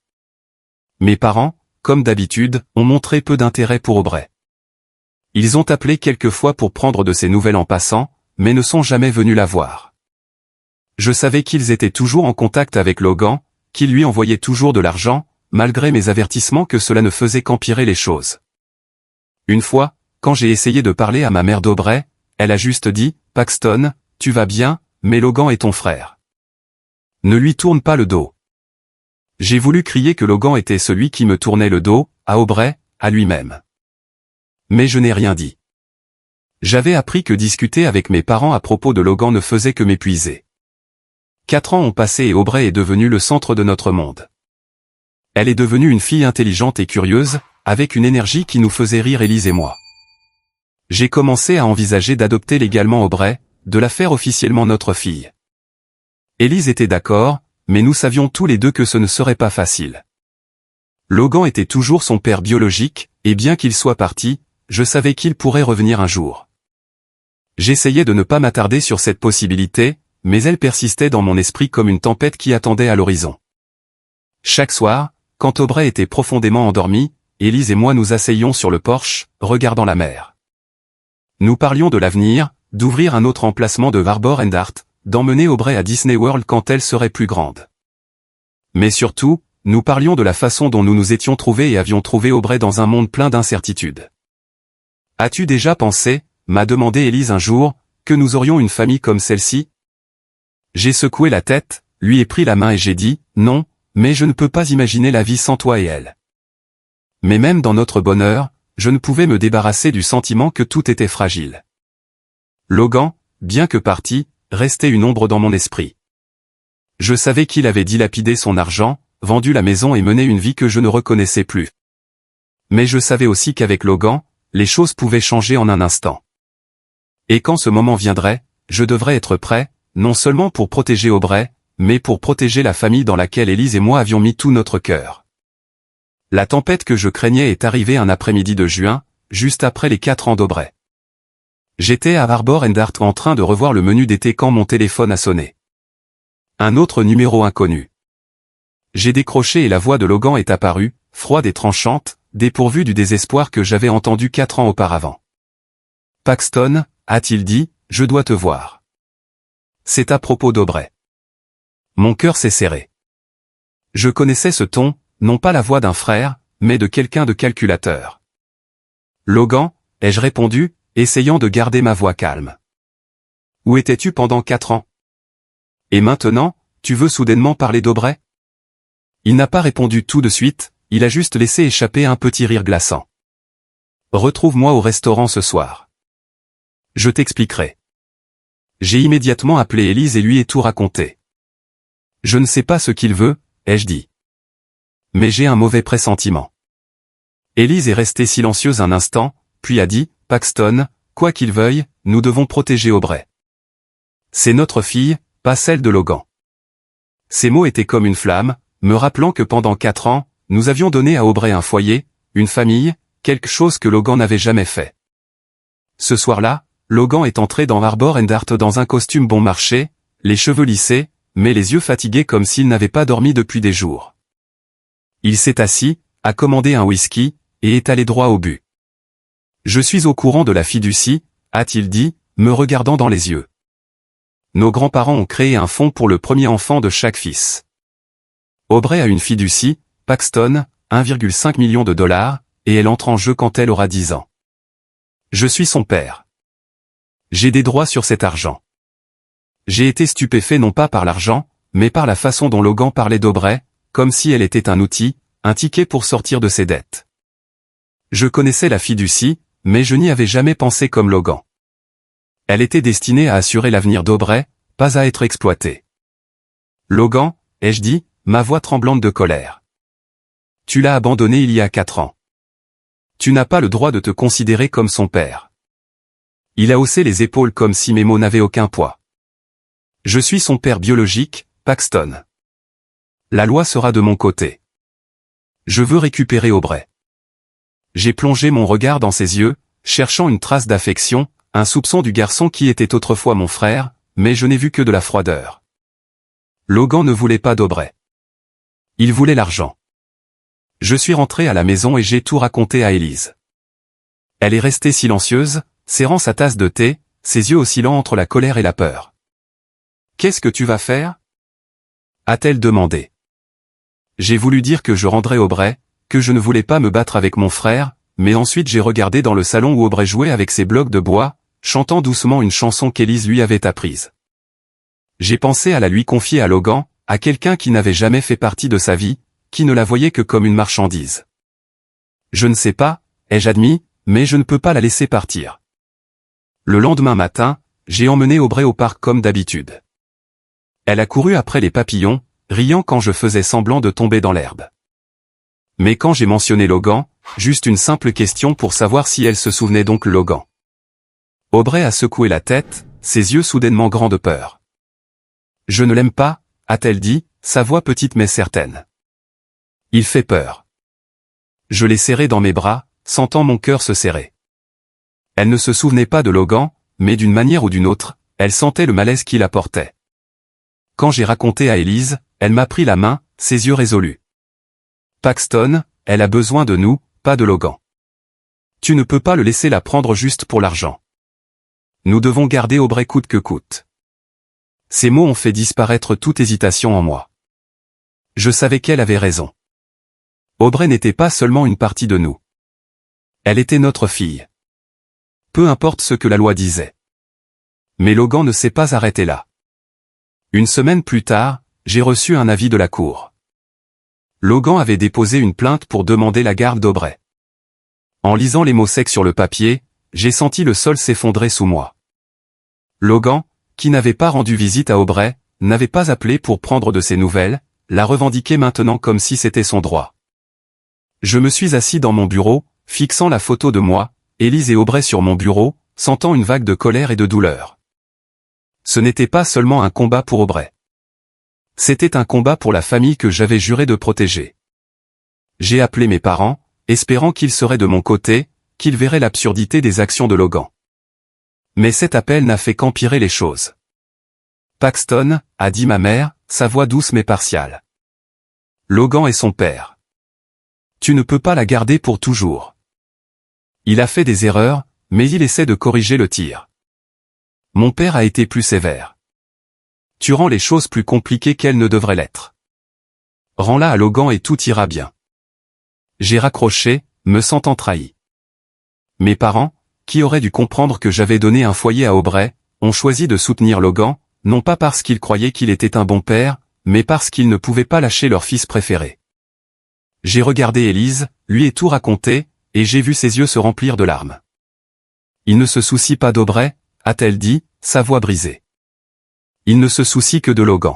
Mes parents, comme d'habitude, ont montré peu d'intérêt pour Aubrey. Ils ont appelé quelques fois pour prendre de ses nouvelles en passant, mais ne sont jamais venus la voir. Je savais qu'ils étaient toujours en contact avec Logan, qu'il lui envoyait toujours de l'argent, malgré mes avertissements que cela ne faisait qu'empirer les choses. Une fois, quand j'ai essayé de parler à ma mère d'Aubrey, elle a juste dit, « Paxton, tu vas bien, mais Logan est ton frère. Ne lui tourne pas le dos. » J'ai voulu crier que Logan était celui qui me tournait le dos, à Aubrey, à lui-même. Mais je n'ai rien dit. J'avais appris que discuter avec mes parents à propos de Logan ne faisait que m'épuiser. 4 ans ont passé et Aubrey est devenue le centre de notre monde. Elle est devenue une fille intelligente et curieuse, avec une énergie qui nous faisait rire Élise et moi. J'ai commencé à envisager d'adopter légalement Aubrey, de la faire officiellement notre fille. Élise était d'accord, mais nous savions tous les deux que ce ne serait pas facile. Logan était toujours son père biologique, et bien qu'il soit parti, je savais qu'il pourrait revenir un jour. J'essayais de ne pas m'attarder sur cette possibilité, mais elle persistait dans mon esprit comme une tempête qui attendait à l'horizon. Chaque soir, quand Aubrey était profondément endormi, Élise et moi nous asseyions sur le porche, regardant la mer. Nous parlions de l'avenir, d'ouvrir un autre emplacement de Harbor and Art, d'emmener Aubrey à Disney World quand elle serait plus grande. Mais surtout, nous parlions de la façon dont nous nous étions trouvés et avions trouvé Aubrey dans un monde plein d'incertitudes. « As-tu déjà pensé, » m'a demandé Élise un jour, « que nous aurions une famille comme celle-ci » J'ai secoué la tête, lui ai pris la main et j'ai dit, « Non, mais je ne peux pas imaginer la vie sans toi et elle. » Mais même dans notre bonheur, je ne pouvais me débarrasser du sentiment que tout était fragile. Logan, bien que parti, restait une ombre dans mon esprit. Je savais qu'il avait dilapidé son argent, vendu la maison et mené une vie que je ne reconnaissais plus. Mais je savais aussi qu'avec Logan, les choses pouvaient changer en un instant. Et quand ce moment viendrait, je devrais être prêt, non seulement pour protéger Aubrey, mais pour protéger la famille dans laquelle Élise et moi avions mis tout notre cœur. La tempête que je craignais est arrivée un après-midi de juin, juste après les 4 ans d'Aubrey. J'étais à Harbor and Art en train de revoir le menu d'été quand mon téléphone a sonné. Un autre numéro inconnu. J'ai décroché et la voix de Logan est apparue, froide et tranchante, dépourvue du désespoir que j'avais entendu 4 ans auparavant. « Paxton, » a-t-il dit, « je dois te voir. » C'est à propos d'Aubrey. Mon cœur s'est serré. Je connaissais ce ton, non pas la voix d'un frère, mais de quelqu'un de calculateur. « Logan, » ai-je répondu, essayant de garder ma voix calme. « Où étais-tu pendant 4 ans ? Et maintenant, tu veux soudainement parler d'Aubrey ?» Il n'a pas répondu tout de suite, il a juste laissé échapper un petit rire glaçant. « Retrouve-moi au restaurant ce soir. Je t'expliquerai. » J'ai immédiatement appelé Élise et lui ai tout raconté. « Je ne sais pas ce qu'il veut, » ai-je dit. « Mais j'ai un mauvais pressentiment. » Élise est restée silencieuse un instant, puis a dit, « Paxton, quoi qu'il veuille, nous devons protéger Aubrey. C'est notre fille, pas celle de Logan. » Ces mots étaient comme une flamme, me rappelant que pendant 4 ans, nous avions donné à Aubrey un foyer, une famille, quelque chose que Logan n'avait jamais fait. Ce soir-là, Logan est entré dans Harbor and Art dans un costume bon marché, les cheveux lissés, mais les yeux fatigués comme s'il n'avait pas dormi depuis des jours. Il s'est assis, a commandé un whisky, et est allé droit au but. « Je suis au courant de la fiducie, » a-t-il dit, me regardant dans les yeux. Nos grands-parents ont créé un fonds pour le premier enfant de chaque fils. Aubrey a une fiducie, Paxton, 1,5 million de dollars, et elle entre en jeu quand elle aura 10 ans. Je suis son père. J'ai des droits sur cet argent. J'ai été stupéfait non pas par l'argent, mais par la façon dont Logan parlait d'Aubrey, comme si elle était un outil, un ticket pour sortir de ses dettes. Je connaissais la fiducie, mais je n'y avais jamais pensé comme Logan. Elle était destinée à assurer l'avenir d'Aubrey, pas à être exploitée. Logan, ai-je dit, ma voix tremblante de colère. Tu l'as abandonné il y a 4 ans. Tu n'as pas le droit de te considérer comme son père. Il a haussé les épaules comme si mes mots n'avaient aucun poids. Je suis son père biologique, Paxton. La loi sera de mon côté. Je veux récupérer Aubrey. J'ai plongé mon regard dans ses yeux, cherchant une trace d'affection, un soupçon du garçon qui était autrefois mon frère, mais je n'ai vu que de la froideur. Logan ne voulait pas d'Aubrey. Il voulait l'argent. Je suis rentré à la maison et j'ai tout raconté à Élise. Elle est restée silencieuse, serrant sa tasse de thé, ses yeux oscillant entre la colère et la peur. « Qu'est-ce que tu vas faire ?» a-t-elle demandé. J'ai voulu dire que je rendrais Aubrey, que je ne voulais pas me battre avec mon frère, mais ensuite j'ai regardé dans le salon où Aubrey jouait avec ses blocs de bois, chantant doucement une chanson qu'Élise lui avait apprise. J'ai pensé à la lui confier à Logan, à quelqu'un qui n'avait jamais fait partie de sa vie, qui ne la voyait que comme une marchandise. Je ne sais pas, ai-je admis, mais je ne peux pas la laisser partir. Le lendemain matin, j'ai emmené Aubrey au parc comme d'habitude. Elle a couru après les papillons, riant quand je faisais semblant de tomber dans l'herbe. Mais quand j'ai mentionné Logan, juste une simple question pour savoir si elle se souvenait donc Logan. Aubrey a secoué la tête, ses yeux soudainement grands de peur. « Je ne l'aime pas », a-t-elle dit, sa voix petite mais certaine. « Il fait peur. » Je l'ai serré dans mes bras, sentant mon cœur se serrer. Elle ne se souvenait pas de Logan, mais d'une manière ou d'une autre, elle sentait le malaise qu'il apportait. Quand j'ai raconté à Élise, elle m'a pris la main, ses yeux résolus. « Paxton, elle a besoin de nous, pas de Logan. Tu ne peux pas le laisser la prendre juste pour l'argent. Nous devons garder Aubrey coûte que coûte. » Ces mots ont fait disparaître toute hésitation en moi. Je savais qu'elle avait raison. Aubrey n'était pas seulement une partie de nous. Elle était notre fille. Peu importe ce que la loi disait. Mais Logan ne s'est pas arrêté là. Une semaine plus tard, j'ai reçu un avis de la cour. Logan avait déposé une plainte pour demander la garde d'Aubrey. En lisant les mots secs sur le papier, j'ai senti le sol s'effondrer sous moi. Logan, qui n'avait pas rendu visite à Aubrey, n'avait pas appelé pour prendre de ses nouvelles, la revendiquait maintenant comme si c'était son droit. Je me suis assis dans mon bureau, fixant la photo de moi, Élise et Aubrey sur mon bureau, sentant une vague de colère et de douleur. Ce n'était pas seulement un combat pour Aubrey. C'était un combat pour la famille que j'avais juré de protéger. J'ai appelé mes parents, espérant qu'ils seraient de mon côté, qu'ils verraient l'absurdité des actions de Logan. Mais cet appel n'a fait qu'empirer les choses. « Paxton », a dit ma mère, sa voix douce mais partiale. « Logan est son père. Tu ne peux pas la garder pour toujours. Il a fait des erreurs, mais il essaie de corriger le tir. Mon père a été plus sévère. Tu rends les choses plus compliquées qu'elles ne devraient l'être. Rends-la à Logan et tout ira bien. » J'ai raccroché, me sentant trahi. Mes parents, qui auraient dû comprendre que j'avais donné un foyer à Aubrey, ont choisi de soutenir Logan, non pas parce qu'ils croyaient qu'il était un bon père, mais parce qu'ils ne pouvaient pas lâcher leur fils préféré. J'ai regardé Élise, lui ai tout raconté, et j'ai vu ses yeux se remplir de larmes. « Il ne se soucie pas d'Aubrey », a-t-elle dit, sa voix brisée. « Il ne se soucie que de Logan. »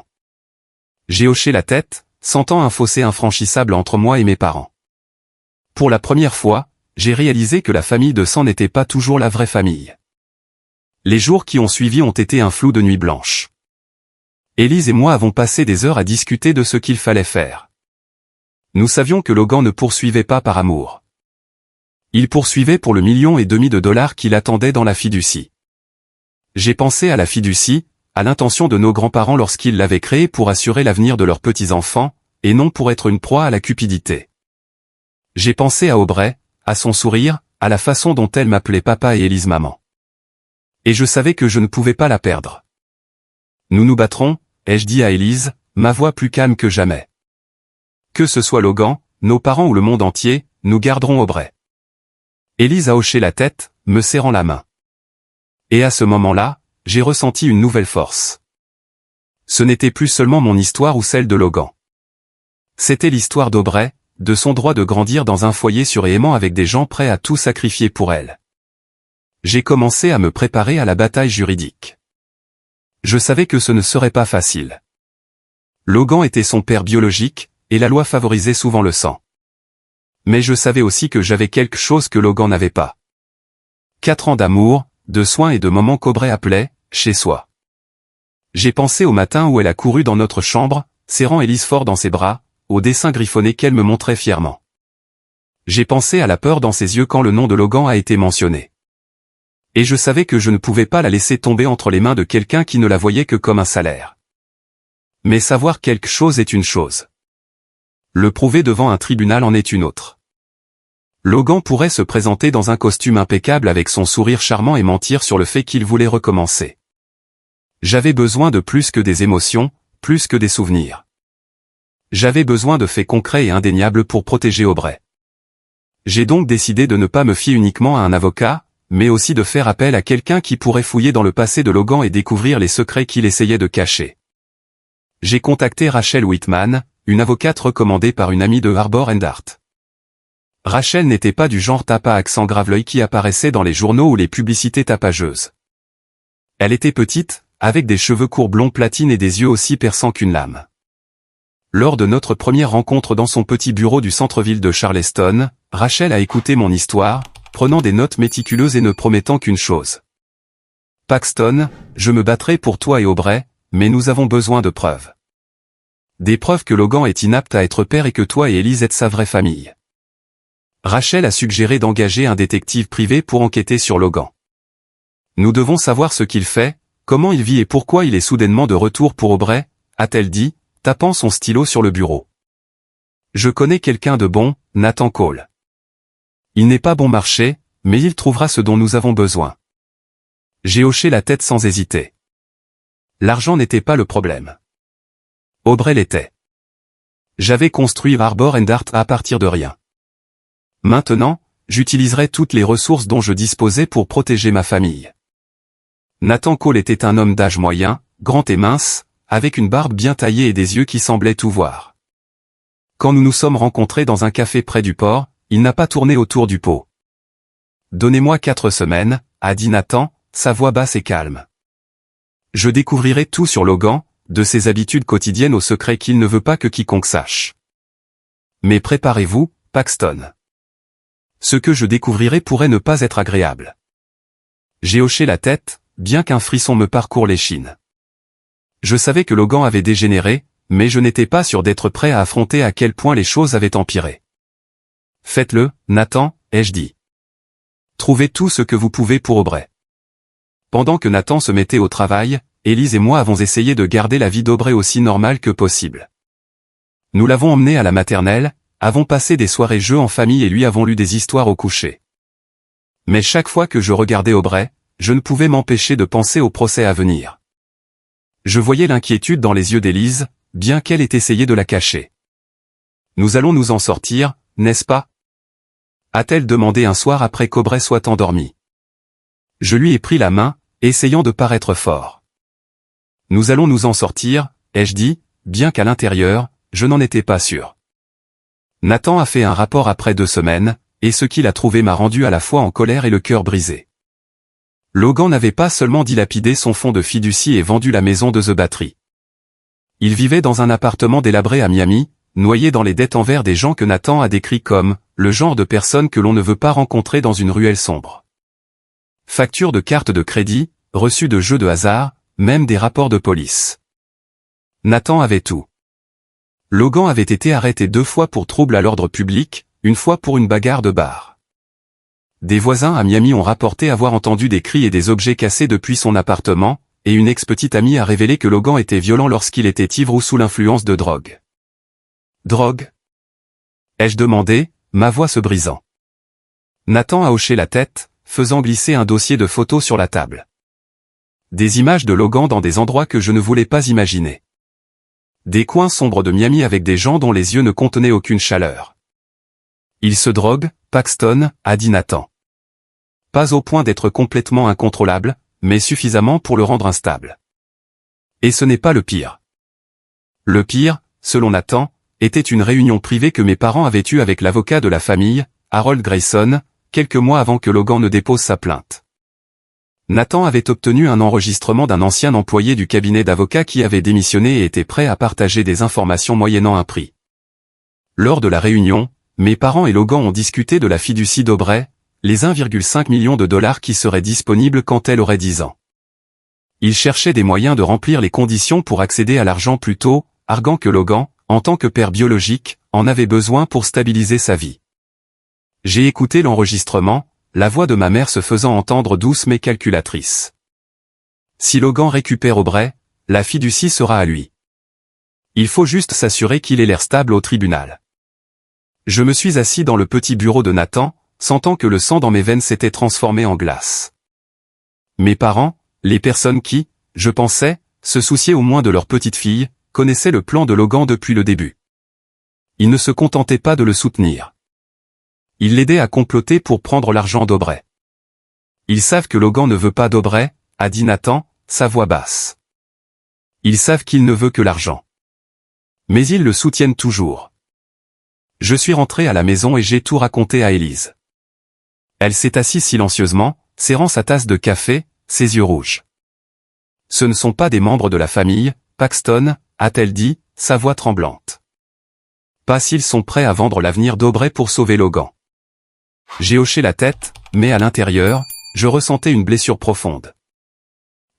J'ai hoché la tête, sentant un fossé infranchissable entre moi et mes parents. Pour la première fois, j'ai réalisé que la famille de sang n'était pas toujours la vraie famille. Les jours qui ont suivi ont été un flou de nuit blanche. Élise et moi avons passé des heures à discuter de ce qu'il fallait faire. Nous savions que Logan ne poursuivait pas par amour. Il poursuivait pour le $1,5 million qu'il attendait dans la fiducie. J'ai pensé à la fiducie, à l'intention de nos grands-parents lorsqu'ils l'avaient créée pour assurer l'avenir de leurs petits-enfants, et non pour être une proie à la cupidité. J'ai pensé à Aubrey, à son sourire, à la façon dont elle m'appelait papa et Élise maman. Et je savais que je ne pouvais pas la perdre. Nous nous battrons, ai-je dit à Élise, ma voix plus calme que jamais. Que ce soit Logan, nos parents ou le monde entier, nous garderons Aubrey. Élise a hoché la tête, me serrant la main. Et à ce moment-là, j'ai ressenti une nouvelle force. Ce n'était plus seulement mon histoire ou celle de Logan. C'était l'histoire d'Aubrey, de son droit de grandir dans un foyer sûr et aimant avec des gens prêts à tout sacrifier pour elle. J'ai commencé à me préparer à la bataille juridique. Je savais que ce ne serait pas facile. Logan était son père biologique, et la loi favorisait souvent le sang. Mais je savais aussi que j'avais quelque chose que Logan n'avait pas. 4 ans d'amour, de soins et de moments qu'Aubrey appelait « chez soi ». J'ai pensé au matin où elle a couru dans notre chambre, serrant Élise fort dans ses bras, au dessin griffonné qu'elle me montrait fièrement. J'ai pensé à la peur dans ses yeux quand le nom de Logan a été mentionné. Et je savais que je ne pouvais pas la laisser tomber entre les mains de quelqu'un qui ne la voyait que comme un salaire. Mais savoir quelque chose est une chose. Le prouver devant un tribunal en est une autre. Logan pourrait se présenter dans un costume impeccable avec son sourire charmant et mentir sur le fait qu'il voulait recommencer. J'avais besoin de plus que des émotions, plus que des souvenirs. J'avais besoin de faits concrets et indéniables pour protéger Aubrey. J'ai donc décidé de ne pas me fier uniquement à un avocat, mais aussi de faire appel à quelqu'un qui pourrait fouiller dans le passé de Logan et découvrir les secrets qu'il essayait de cacher. J'ai contacté Rachel Whitman, une avocate recommandée par une amie de Harbour & Hart. Rachel n'était pas du genre tape à accent grave l'œil qui apparaissait dans les journaux ou les publicités tapageuses. Elle était petite, avec des cheveux courts blonds platine et des yeux aussi perçants qu'une lame. Lors de notre première rencontre dans son petit bureau du centre-ville de Charleston, Rachel a écouté mon histoire, prenant des notes méticuleuses et ne promettant qu'une chose. Paxton, je me battrai pour toi et Aubrey, mais nous avons besoin de preuves. Des preuves que Logan est inapte à être père et que toi et Elise êtes sa vraie famille. Rachel a suggéré d'engager un détective privé pour enquêter sur Logan. Nous devons savoir ce qu'il fait, comment il vit et pourquoi il est soudainement de retour pour Aubrey, a-t-elle dit, tapant son stylo sur le bureau. Je connais quelqu'un de bon, Nathan Cole. Il n'est pas bon marché, mais il trouvera ce dont nous avons besoin. J'ai hoché la tête sans hésiter. L'argent n'était pas le problème. Aubrey l'était. J'avais construit Arbor and Art à partir de rien. Maintenant, j'utiliserai toutes les ressources dont je disposais pour protéger ma famille. Nathan Cole était un homme d'âge moyen, grand et mince, avec une barbe bien taillée et des yeux qui semblaient tout voir. Quand nous nous sommes rencontrés dans un café près du port, il n'a pas tourné autour du pot. Donnez-moi 4 semaines, a dit Nathan, sa voix basse et calme. Je découvrirai tout sur Logan, de ses habitudes quotidiennes aux secrets qu'il ne veut pas que quiconque sache. Mais préparez-vous, Paxton. Ce que je découvrirai pourrait ne pas être agréable. J'ai hoché la tête, bien qu'un frisson me parcourt l'échine. Je savais que Logan avait dégénéré, mais je n'étais pas sûr d'être prêt à affronter à quel point les choses avaient empiré. Faites-le, Nathan, ai-je dit. Trouvez tout ce que vous pouvez pour Aubrey. Pendant que Nathan se mettait au travail, Elise et moi avons essayé de garder la vie d'Aubrey aussi normale que possible. Nous l'avons emmené à la maternelle, avons passé des soirées jeux en famille et lui avons lu des histoires au coucher. Mais chaque fois que je regardais Aubrey, je ne pouvais m'empêcher de penser au procès à venir. Je voyais l'inquiétude dans les yeux d'Élise, bien qu'elle ait essayé de la cacher. Nous allons nous en sortir, n'est-ce pas? A-t-elle demandé un soir après qu'Aubrey soit endormi. Je lui ai pris la main, essayant de paraître fort. Nous allons nous en sortir, ai-je dit, bien qu'à l'intérieur, je n'en étais pas sûr. Nathan a fait un rapport après 2 semaines, et ce qu'il a trouvé m'a rendu à la fois en colère et le cœur brisé. Logan n'avait pas seulement dilapidé son fonds de fiducie et vendu la maison de The Battery. Il vivait dans un appartement délabré à Miami, noyé dans les dettes envers des gens que Nathan a décrits comme le genre de personnes que l'on ne veut pas rencontrer dans une ruelle sombre. Factures de cartes de crédit, reçus de jeux de hasard, même des rapports de police. Nathan avait tout. Logan avait été arrêté 2 fois pour trouble à l'ordre public, 1 fois pour une bagarre de bar. Des voisins à Miami ont rapporté avoir entendu des cris et des objets cassés depuis son appartement, et une ex-petite amie a révélé que Logan était violent lorsqu'il était ivre ou sous l'influence de drogue. Drogue? Ai-je demandé, ma voix se brisant. Nathan a hoché la tête, faisant glisser un dossier de photos sur la table. Des images de Logan dans des endroits que je ne voulais pas imaginer. Des coins sombres de Miami avec des gens dont les yeux ne contenaient aucune chaleur. Il se drogue, Paxton, a dit Nathan. Pas au point d'être complètement incontrôlable, mais suffisamment pour le rendre instable. Et ce n'est pas le pire. Le pire, selon Nathan, était une réunion privée que mes parents avaient eue avec l'avocat de la famille, Harold Grayson, quelques mois avant que Logan ne dépose sa plainte. Nathan avait obtenu un enregistrement d'un ancien employé du cabinet d'avocats qui avait démissionné et était prêt à partager des informations moyennant un prix. Lors de la réunion, mes parents et Logan ont discuté de la fiducie d'Aubrey, les 1,5 million de dollars qui seraient disponibles quand elle aurait 10 ans. Ils cherchaient des moyens de remplir les conditions pour accéder à l'argent plus tôt, arguant que Logan, en tant que père biologique, en avait besoin pour stabiliser sa vie. J'ai écouté l'enregistrement, la voix de ma mère se faisant entendre douce mais calculatrice. Si Logan récupère Aubrey, la fiducie sera à lui. Il faut juste s'assurer qu'il ait l'air stable au tribunal. Je me suis assis dans le petit bureau de Nathan, sentant que le sang dans mes veines s'était transformé en glace. Mes parents, les personnes qui, je pensais, se souciaient au moins de leur petite fille, connaissaient le plan de Logan depuis le début. Ils ne se contentaient pas de le soutenir. Ils l'aidaient à comploter pour prendre l'argent d'Aubrey. Ils savent que Logan ne veut pas d'Aubrey, a dit Nathan, sa voix basse. Ils savent qu'il ne veut que l'argent. Mais ils le soutiennent toujours. Je suis rentré à la maison et j'ai tout raconté à Élise. Elle s'est assise silencieusement, serrant sa tasse de café, ses yeux rouges. Ce ne sont pas des membres de la famille, Paxton, a-t-elle dit, sa voix tremblante. Pas s'ils sont prêts à vendre l'avenir d'Aubrey pour sauver Logan. J'ai hoché la tête, mais à l'intérieur, je ressentais une blessure profonde.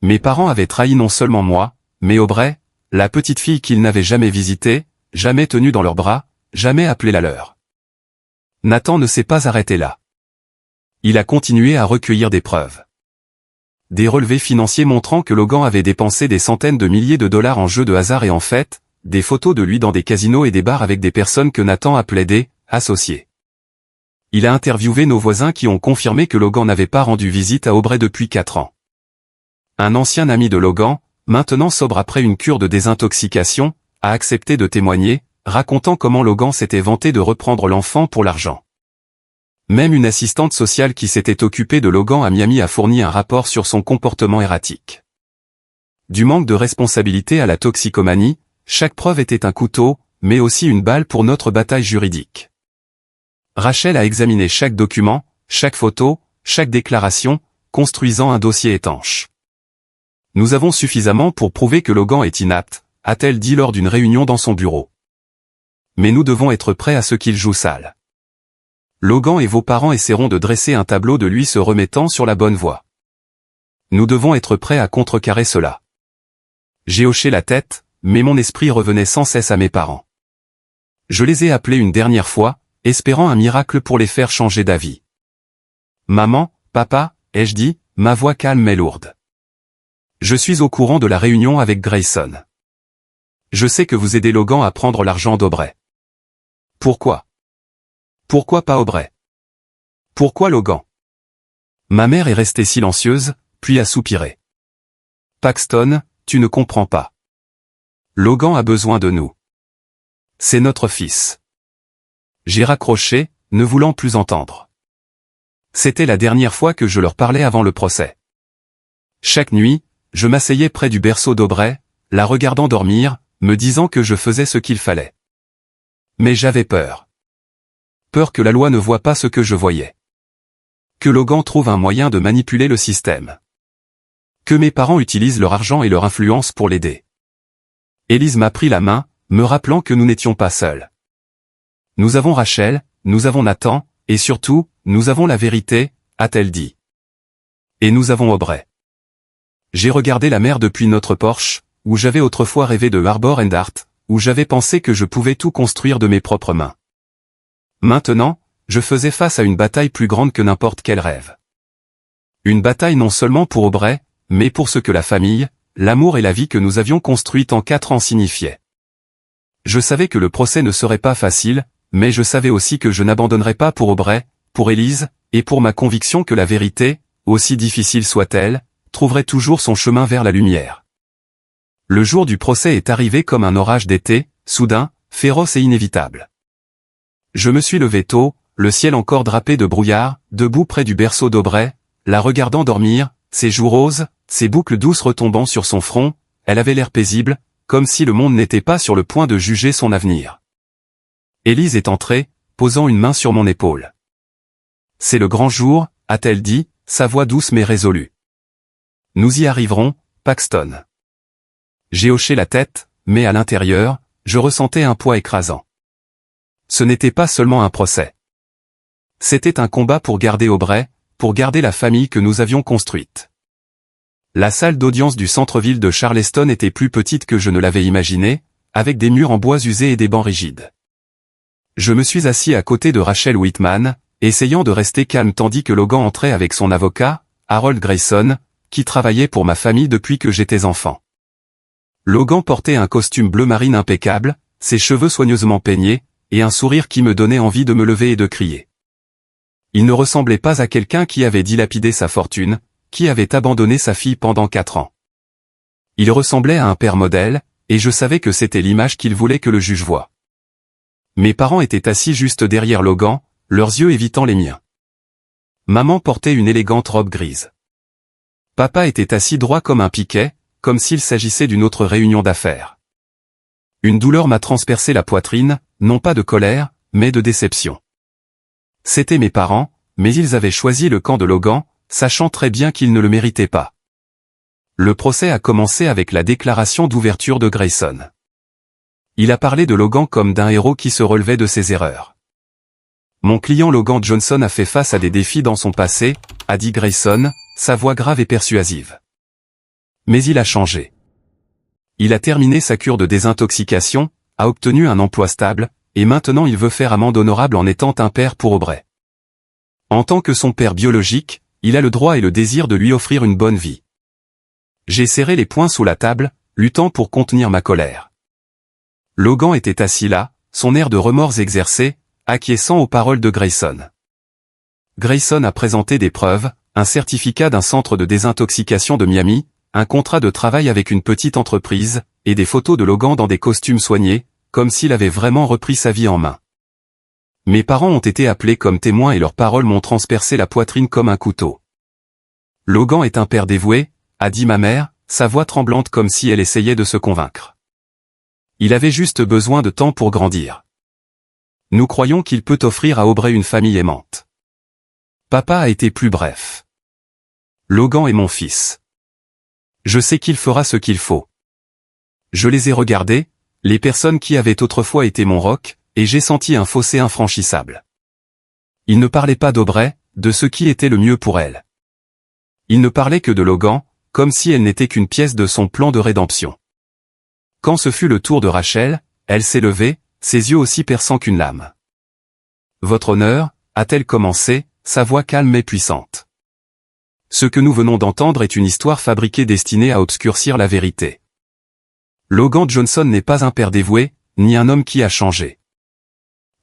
Mes parents avaient trahi non seulement moi, mais Aubrey, la petite fille qu'ils n'avaient jamais visitée, jamais tenue dans leurs bras, jamais appelée la leur. Nathan ne s'est pas arrêté là. Il a continué à recueillir des preuves. Des relevés financiers montrant que Logan avait dépensé des centaines de milliers de dollars en jeux de hasard et en fêtes, des photos de lui dans des casinos et des bars avec des personnes que Nathan appelait des « associés ». Il a interviewé nos voisins qui ont confirmé que Logan n'avait pas rendu visite à Aubrey depuis 4 ans. Un ancien ami de Logan, maintenant sobre après une cure de désintoxication, a accepté de témoigner, racontant comment Logan s'était vanté de reprendre l'enfant pour l'argent. Même une assistante sociale qui s'était occupée de Logan à Miami a fourni un rapport sur son comportement erratique. Du manque de responsabilité à la toxicomanie, chaque preuve était un couteau, mais aussi une balle pour notre bataille juridique. Rachel a examiné chaque document, chaque photo, chaque déclaration, construisant un dossier étanche. Nous avons suffisamment pour prouver que Logan est inapte, a-t-elle dit lors d'une réunion dans son bureau. Mais nous devons être prêts à ce qu'il joue sale. Logan et vos parents essaieront de dresser un tableau de lui se remettant sur la bonne voie. Nous devons être prêts à contrecarrer cela. J'ai hoché la tête, mais mon esprit revenait sans cesse à mes parents. Je les ai appelés une dernière fois, espérant un miracle pour les faire changer d'avis. Maman, papa, ai-je dit, ma voix calme mais lourde. Je suis au courant de la réunion avec Grayson. Je sais que vous aidez Logan à prendre l'argent d'Aubrey. Pourquoi? Pourquoi pas Aubrey? Pourquoi Logan? Ma mère est restée silencieuse, puis a soupiré. Paxton, tu ne comprends pas. Logan a besoin de nous. C'est notre fils. J'ai raccroché, ne voulant plus entendre. C'était la dernière fois que je leur parlais avant le procès. Chaque nuit, je m'asseyais près du berceau d'Aubrey, la regardant dormir, me disant que je faisais ce qu'il fallait. Mais j'avais peur. Peur que la loi ne voie pas ce que je voyais. Que Logan trouve un moyen de manipuler le système. Que mes parents utilisent leur argent et leur influence pour l'aider. Élise m'a pris la main, me rappelant que nous n'étions pas seuls. Nous avons Rachel, nous avons Nathan, et surtout, nous avons la vérité, a-t-elle dit. Et nous avons Aubrey. J'ai regardé la mer depuis notre porche, où j'avais autrefois rêvé de Harbor and Art, où j'avais pensé que je pouvais tout construire de mes propres mains. Maintenant, je faisais face à une bataille plus grande que n'importe quel rêve. Une bataille non seulement pour Aubrey, mais pour ce que la famille, l'amour et la vie que nous avions construite en 4 ans signifiaient. Je savais que le procès ne serait pas facile, mais je savais aussi que je n'abandonnerais pas pour Aubrey, pour Élise, et pour ma conviction que la vérité, aussi difficile soit-elle, trouverait toujours son chemin vers la lumière. Le jour du procès est arrivé comme un orage d'été, soudain, féroce et inévitable. Je me suis levé tôt, le ciel encore drapé de brouillard, debout près du berceau d'Aubrey, la regardant dormir, ses joues roses, ses boucles douces retombant sur son front, elle avait l'air paisible, comme si le monde n'était pas sur le point de juger son avenir. Élise est entrée, posant une main sur mon épaule. C'est le grand jour, a-t-elle dit, sa voix douce mais résolue. Nous y arriverons, Paxton. J'ai hoché la tête, mais à l'intérieur, je ressentais un poids écrasant. Ce n'était pas seulement un procès. C'était un combat pour garder Aubrey, pour garder la famille que nous avions construite. La salle d'audience du centre-ville de Charleston était plus petite que je ne l'avais imaginé, avec des murs en bois usés et des bancs rigides. Je me suis assis à côté de Rachel Whitman, essayant de rester calme tandis que Logan entrait avec son avocat, Harold Grayson, qui travaillait pour ma famille depuis que j'étais enfant. Logan portait un costume bleu marine impeccable, ses cheveux soigneusement peignés, et un sourire qui me donnait envie de me lever et de crier. Il ne ressemblait pas à quelqu'un qui avait dilapidé sa fortune, qui avait abandonné sa fille pendant 4 ans. Il ressemblait à un père modèle, et je savais que c'était l'image qu'il voulait que le juge voie. Mes parents étaient assis juste derrière Logan, leurs yeux évitant les miens. Maman portait une élégante robe grise. Papa était assis droit comme un piquet, comme s'il s'agissait d'une autre réunion d'affaires. Une douleur m'a transpercé la poitrine, non pas de colère, mais de déception. C'étaient mes parents, mais ils avaient choisi le camp de Logan, sachant très bien qu'ils ne le méritaient pas. Le procès a commencé avec la déclaration d'ouverture de Grayson. Il a parlé de Logan comme d'un héros qui se relevait de ses erreurs. Mon client Logan Johnson a fait face à des défis dans son passé, a dit Grayson, sa voix grave et persuasive. Mais il a changé. Il a terminé sa cure de désintoxication, a obtenu un emploi stable, et maintenant il veut faire amende honorable en étant un père pour Aubrey. En tant que son père biologique, il a le droit et le désir de lui offrir une bonne vie. J'ai serré les poings sous la table, luttant pour contenir ma colère. Logan était assis là, son air de remords exercé, acquiesçant aux paroles de Grayson. Grayson a présenté des preuves, un certificat d'un centre de désintoxication de Miami, un contrat de travail avec une petite entreprise, et des photos de Logan dans des costumes soignés, comme s'il avait vraiment repris sa vie en main. Mes parents ont été appelés comme témoins et leurs paroles m'ont transpercé la poitrine comme un couteau. Logan est un père dévoué, a dit ma mère, sa voix tremblante comme si elle essayait de se convaincre. Il avait juste besoin de temps pour grandir. Nous croyons qu'il peut offrir à Aubrey une famille aimante. Papa a été plus bref. Logan est mon fils. Je sais qu'il fera ce qu'il faut. Je les ai regardés, les personnes qui avaient autrefois été mon roc, et j'ai senti un fossé infranchissable. Il ne parlait pas d'Aubrey, de ce qui était le mieux pour elle. Il ne parlait que de Logan, comme si elle n'était qu'une pièce de son plan de rédemption. Quand ce fut le tour de Rachel, elle s'est levée, ses yeux aussi perçants qu'une lame. Votre honneur, a-t-elle commencé, sa voix calme et puissante. Ce que nous venons d'entendre est une histoire fabriquée destinée à obscurcir la vérité. Logan Johnson n'est pas un père dévoué, ni un homme qui a changé.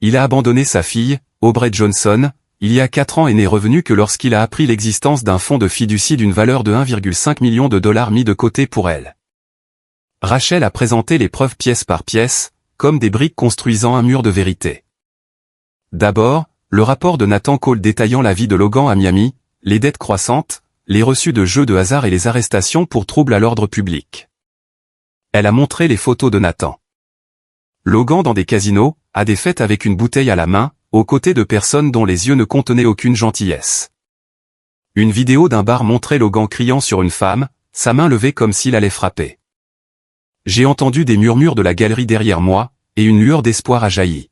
Il a abandonné sa fille, Aubrey Johnson, il y a 4 ans et n'est revenu que lorsqu'il a appris l'existence d'un fonds de fiducie d'une valeur de 1,5 million de dollars mis de côté pour elle. Rachel a présenté les preuves pièce par pièce, comme des briques construisant un mur de vérité. D'abord, le rapport de Nathan Cole détaillant la vie de Logan à Miami, les dettes croissantes, les reçus de jeux de hasard et les arrestations pour troubles à l'ordre public. Elle a montré les photos de Nathan. Logan dans des casinos, à des fêtes avec une bouteille à la main, aux côtés de personnes dont les yeux ne contenaient aucune gentillesse. Une vidéo d'un bar montrait Logan criant sur une femme, sa main levée comme s'il allait frapper. J'ai entendu des murmures de la galerie derrière moi, et une lueur d'espoir a jailli.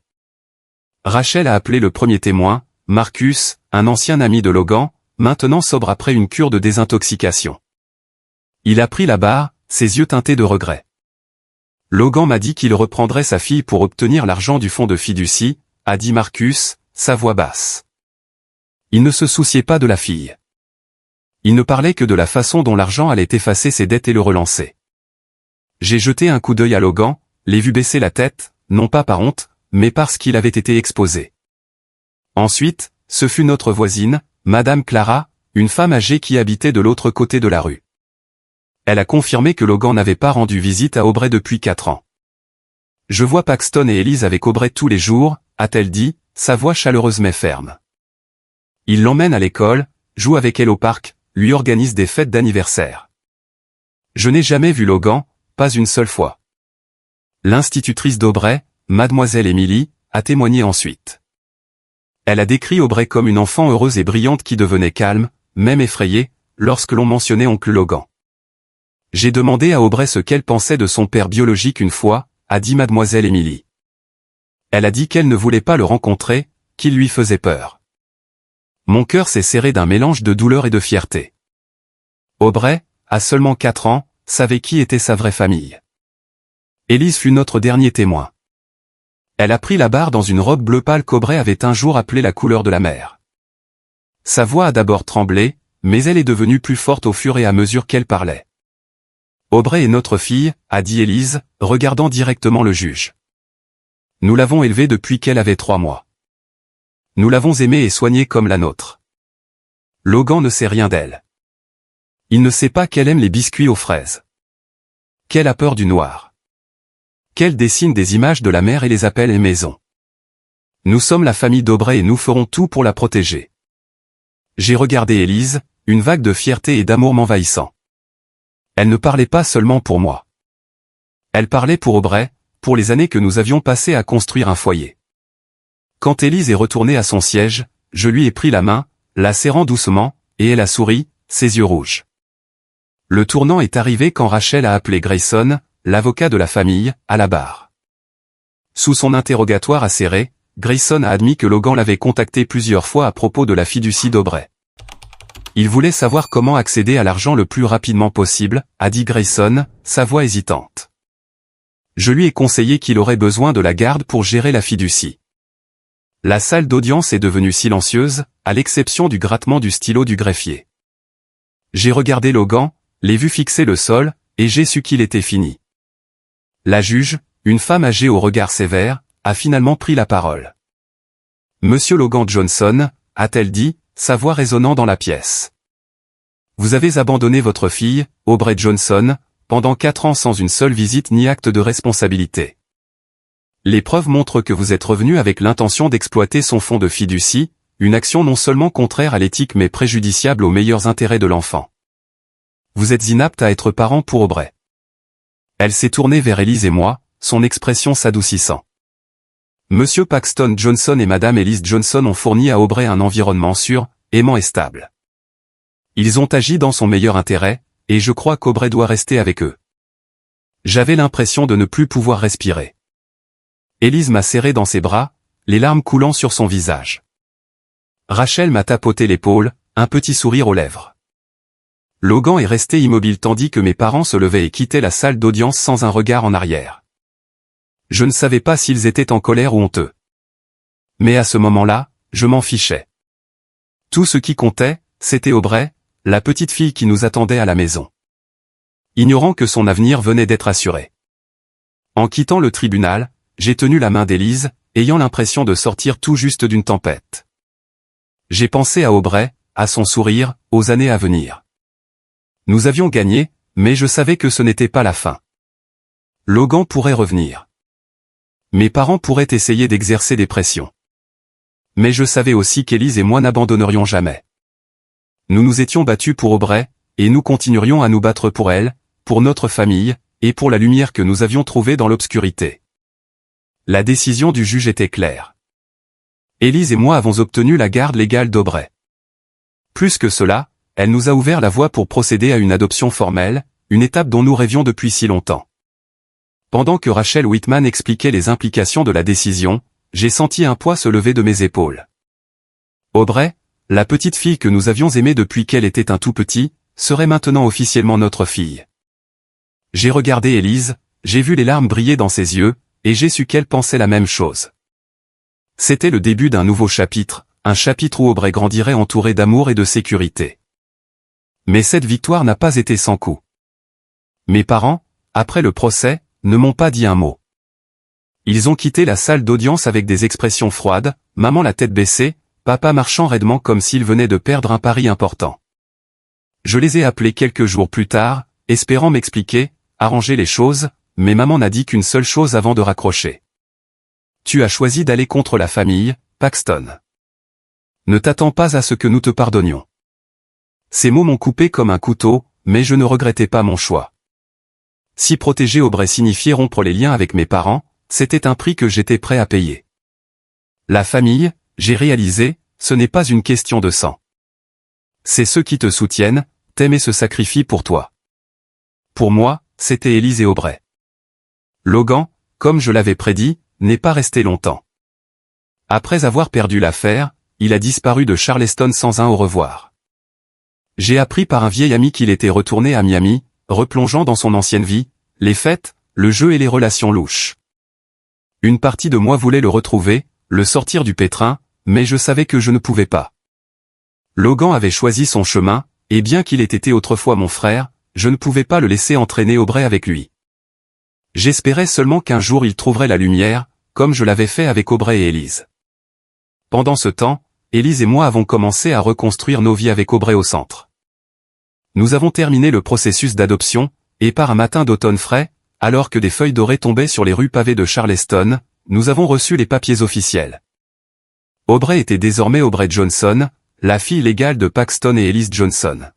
Rachel a appelé le premier témoin, Marcus, un ancien ami de Logan, maintenant sobre après une cure de désintoxication. Il a pris la barre, ses yeux teintés de regret. Logan m'a dit qu'il reprendrait sa fille pour obtenir l'argent du fonds de fiducie, a dit Marcus, sa voix basse. Il ne se souciait pas de la fille. Il ne parlait que de la façon dont l'argent allait effacer ses dettes et le relancer. J'ai jeté un coup d'œil à Logan, l'ai vu baisser la tête, non pas par honte, mais parce qu'il avait été exposé. Ensuite, ce fut notre voisine, Madame Clara, une femme âgée qui habitait de l'autre côté de la rue. Elle a confirmé que Logan n'avait pas rendu visite à Aubrey depuis 4 ans. Je vois Paxton et Elise avec Aubrey tous les jours, a-t-elle dit, sa voix chaleureuse mais ferme. Il l'emmène à l'école, joue avec elle au parc, lui organise des fêtes d'anniversaire. Je n'ai jamais vu Logan, pas une seule fois. L'institutrice d'Aubrey, Mademoiselle Emily, a témoigné ensuite. Elle a décrit Aubrey comme une enfant heureuse et brillante qui devenait calme, même effrayée, lorsque l'on mentionnait oncle Logan. J'ai demandé à Aubrey ce qu'elle pensait de son père biologique une fois, a dit Mademoiselle Emily. Elle a dit qu'elle ne voulait pas le rencontrer, qu'il lui faisait peur. Mon cœur s'est serré d'un mélange de douleur et de fierté. Aubrey, à seulement 4 ans, savait qui était sa vraie famille. Élise fut notre dernier témoin. Elle a pris la barre dans une robe bleu pâle qu'Aubrey avait un jour appelée la couleur de la mer. Sa voix a d'abord tremblé, mais elle est devenue plus forte au fur et à mesure qu'elle parlait. Aubrey est notre fille, a dit Élise, regardant directement le juge. Nous l'avons élevée depuis qu'elle avait 3 mois. Nous l'avons aimée et soignée comme la nôtre. Logan ne sait rien d'elle. Il ne sait pas qu'elle aime les biscuits aux fraises. Qu'elle a peur du noir. Qu'elle dessine des images de la mer et les appelle maison. Nous sommes la famille d'Aubrey et nous ferons tout pour la protéger. J'ai regardé Élise, une vague de fierté et d'amour m'envahissant. Elle ne parlait pas seulement pour moi. Elle parlait pour Aubrey, pour les années que nous avions passées à construire un foyer. Quand Élise est retournée à son siège, je lui ai pris la main, la serrant doucement, et elle a souri, ses yeux rouges. Le tournant est arrivé quand Rachel a appelé Grayson, l'avocat de la famille, à la barre. Sous son interrogatoire acéré, Grayson a admis que Logan l'avait contacté plusieurs fois à propos de la fiducie d'Aubrey. Il voulait savoir comment accéder à l'argent le plus rapidement possible, a dit Grayson, sa voix hésitante. Je lui ai conseillé qu'il aurait besoin de la garde pour gérer la fiducie. La salle d'audience est devenue silencieuse, à l'exception du grattement du stylo du greffier. J'ai regardé Logan, l'ai vu fixer le sol, et j'ai su qu'il était fini. La juge, une femme âgée au regard sévère, a finalement pris la parole. Monsieur Logan Johnson, a-t-elle dit, sa voix résonnant dans la pièce. Vous avez abandonné votre fille, Aubrey Johnson, pendant 4 ans sans une seule visite ni acte de responsabilité. Les preuves montrent que vous êtes revenu avec l'intention d'exploiter son fonds de fiducie, une action non seulement contraire à l'éthique mais préjudiciable aux meilleurs intérêts de l'enfant. Vous êtes inapte à être parent pour Aubrey. Elle s'est tournée vers Elise et moi, son expression s'adoucissant. Monsieur Paxton Johnson et Madame Elise Johnson ont fourni à Aubrey un environnement sûr, aimant et stable. Ils ont agi dans son meilleur intérêt, et je crois qu'Aubrey doit rester avec eux. J'avais l'impression de ne plus pouvoir respirer. Elise m'a serré dans ses bras, les larmes coulant sur son visage. Rachel m'a tapoté l'épaule, un petit sourire aux lèvres. Logan est resté immobile tandis que mes parents se levaient et quittaient la salle d'audience sans un regard en arrière. Je ne savais pas s'ils étaient en colère ou honteux. Mais à ce moment-là, je m'en fichais. Tout ce qui comptait, c'était Aubrey, la petite fille qui nous attendait à la maison. Ignorant que son avenir venait d'être assuré. En quittant le tribunal, j'ai tenu la main d'Élise, ayant l'impression de sortir tout juste d'une tempête. J'ai pensé à Aubrey, à son sourire, aux années à venir. Nous avions gagné, mais je savais que ce n'était pas la fin. Logan pourrait revenir. Mes parents pourraient essayer d'exercer des pressions. Mais je savais aussi qu'Élise et moi n'abandonnerions jamais. Nous nous étions battus pour Aubrey, et nous continuerions à nous battre pour elle, pour notre famille, et pour la lumière que nous avions trouvée dans l'obscurité. La décision du juge était claire. Élise et moi avons obtenu la garde légale d'Aubrey. Plus que cela, elle nous a ouvert la voie pour procéder à une adoption formelle, une étape dont nous rêvions depuis si longtemps. Pendant que Rachel Whitman expliquait les implications de la décision, j'ai senti un poids se lever de mes épaules. Aubrey, la petite fille que nous avions aimée depuis qu'elle était un tout petit, serait maintenant officiellement notre fille. J'ai regardé Élise, j'ai vu les larmes briller dans ses yeux, et j'ai su qu'elle pensait la même chose. C'était le début d'un nouveau chapitre, un chapitre où Aubrey grandirait entouré d'amour et de sécurité. Mais cette victoire n'a pas été sans coup. Mes parents, après le procès, ne m'ont pas dit un mot. Ils ont quitté la salle d'audience avec des expressions froides, maman la tête baissée, papa marchant raidement comme s'il venait de perdre un pari important. Je les ai appelés quelques jours plus tard, espérant m'expliquer, arranger les choses, mais maman n'a dit qu'une seule chose avant de raccrocher. Tu as choisi d'aller contre la famille, Paxton. Ne t'attends pas à ce que nous te pardonnions. Ces mots m'ont coupé comme un couteau, mais je ne regrettais pas mon choix. Si protéger Aubrey signifiait rompre les liens avec mes parents, c'était un prix que j'étais prêt à payer. La famille, j'ai réalisé, ce n'est pas une question de sang. C'est ceux qui te soutiennent, t'aiment et se sacrifient pour toi. Pour moi, c'était Élise et Aubrey. Logan, comme je l'avais prédit, n'est pas resté longtemps. Après avoir perdu l'affaire, il a disparu de Charleston sans un au revoir. J'ai appris par un vieil ami qu'il était retourné à Miami, replongeant dans son ancienne vie, les fêtes, le jeu et les relations louches. Une partie de moi voulait le retrouver, le sortir du pétrin, mais je savais que je ne pouvais pas. Logan avait choisi son chemin, et bien qu'il ait été autrefois mon frère, je ne pouvais pas le laisser entraîner Aubrey avec lui. J'espérais seulement qu'un jour il trouverait la lumière, comme je l'avais fait avec Aubrey et Élise. Pendant ce temps, Élise et moi avons commencé à reconstruire nos vies avec Aubrey au centre. Nous avons terminé le processus d'adoption, et par un matin d'automne frais, alors que des feuilles dorées tombaient sur les rues pavées de Charleston, nous avons reçu les papiers officiels. Aubrey était désormais Aubrey Johnson, la fille légale de Paxton et Elise Johnson.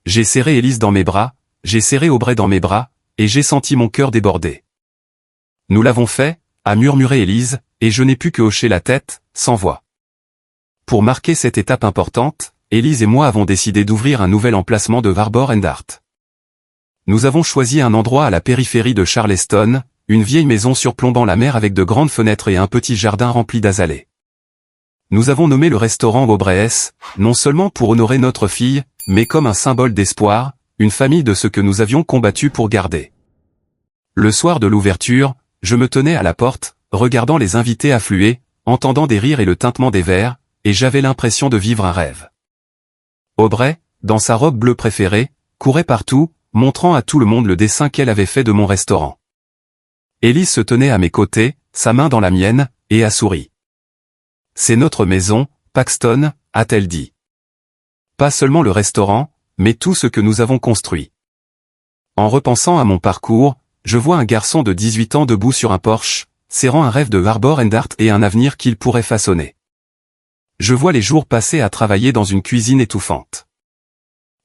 J'ai serré Élise dans mes bras, j'ai serré Aubrey dans mes bras, et j'ai senti mon cœur déborder. Nous l'avons fait, a murmuré Élise, et je n'ai pu que hocher la tête, sans voix. Pour marquer cette étape importante, Élise et moi avons décidé d'ouvrir un nouvel emplacement de Warburg and Hart. Nous avons choisi un endroit à la périphérie de Charleston, une vieille maison surplombant la mer avec de grandes fenêtres et un petit jardin rempli d'azalées. Nous avons nommé le restaurant Aubrey's, non seulement pour honorer notre fille, mais comme un symbole d'espoir, une famille de ce que nous avions combattu pour garder. Le soir de l'ouverture, je me tenais à la porte, regardant les invités affluer, entendant des rires et le tintement des verres, et j'avais l'impression de vivre un rêve. Aubrey, dans sa robe bleue préférée, courait partout, montrant à tout le monde le dessin qu'elle avait fait de mon restaurant. Élise se tenait à mes côtés, sa main dans la mienne, et a souri. « C'est notre maison, Paxton », a-t-elle dit. Pas seulement le restaurant, mais tout ce que nous avons construit. En repensant à mon parcours, je vois un garçon de 18 ans debout sur un porche, serrant un rêve de Harbor and Art et un avenir qu'il pourrait façonner. Je vois les jours passés à travailler dans une cuisine étouffante.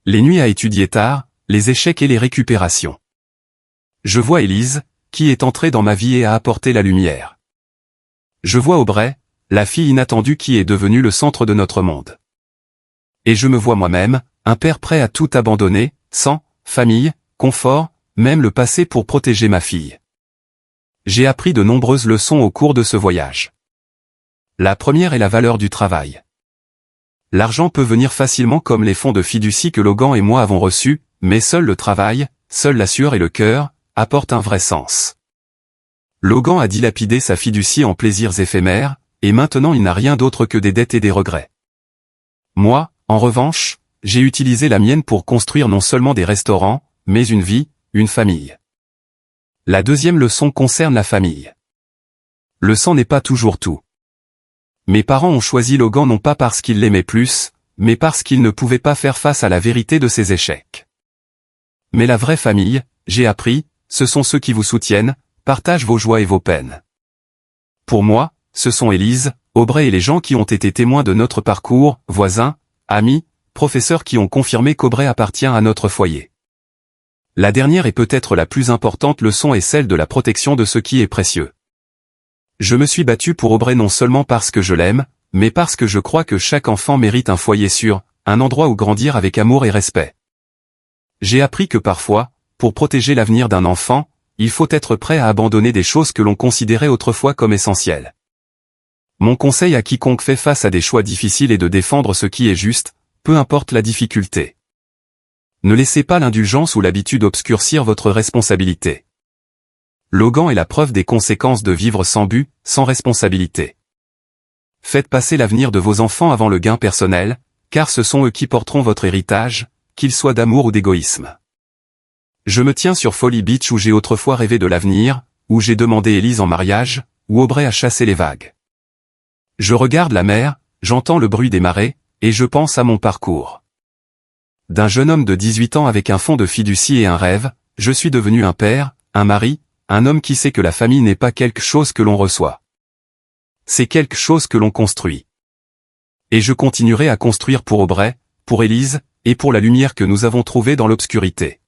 Les nuits à étudier tard, les échecs et les récupérations. Je vois Élise, qui est entrée dans ma vie et a apporté la lumière. Je vois Aubrey, la fille inattendue qui est devenue le centre de notre monde. Et je me vois moi-même, un père prêt à tout abandonner, sang, famille, confort, même le passé pour protéger ma fille. J'ai appris de nombreuses leçons au cours de ce voyage. La première est la valeur du travail. L'argent peut venir facilement comme les fonds de fiducie que Logan et moi avons reçus, mais seul le travail, seule la sueur et le cœur, apportent un vrai sens. Logan a dilapidé sa fiducie en plaisirs éphémères, et maintenant il n'a rien d'autre que des dettes et des regrets. Moi, en revanche, j'ai utilisé la mienne pour construire non seulement des restaurants, mais une vie, une famille. La deuxième leçon concerne la famille. Le sang n'est pas toujours tout. Mes parents ont choisi Logan non pas parce qu'ils l'aimaient plus, mais parce qu'ils ne pouvaient pas faire face à la vérité de ses échecs. Mais la vraie famille, j'ai appris, ce sont ceux qui vous soutiennent, partagent vos joies et vos peines. Pour moi, ce sont Élise, Aubrey et les gens qui ont été témoins de notre parcours, voisins, amis, professeurs qui ont confirmé qu'Aubrey appartient à notre foyer. La dernière et peut-être la plus importante leçon est celle de la protection de ce qui est précieux. Je me suis battu pour Aubrey non seulement parce que je l'aime, mais parce que je crois que chaque enfant mérite un foyer sûr, un endroit où grandir avec amour et respect. J'ai appris que parfois, pour protéger l'avenir d'un enfant, il faut être prêt à abandonner des choses que l'on considérait autrefois comme essentielles. Mon conseil à quiconque fait face à des choix difficiles est de défendre ce qui est juste, peu importe la difficulté. Ne laissez pas l'indulgence ou l'habitude obscurcir votre responsabilité. Logan est la preuve des conséquences de vivre sans but, sans responsabilité. Faites passer l'avenir de vos enfants avant le gain personnel, car ce sont eux qui porteront votre héritage, qu'il soit d'amour ou d'égoïsme. Je me tiens sur Folly Beach où j'ai autrefois rêvé de l'avenir, où j'ai demandé Élise en mariage, où Aubrey a chassé les vagues. Je regarde la mer, j'entends le bruit des marées, et je pense à mon parcours. D'un jeune homme de 18 ans avec un fond de fiducie et un rêve, je suis devenu un père, un mari, un homme qui sait que la famille n'est pas quelque chose que l'on reçoit. C'est quelque chose que l'on construit. Et je continuerai à construire pour Aubrey, pour Élise, et pour la lumière que nous avons trouvée dans l'obscurité.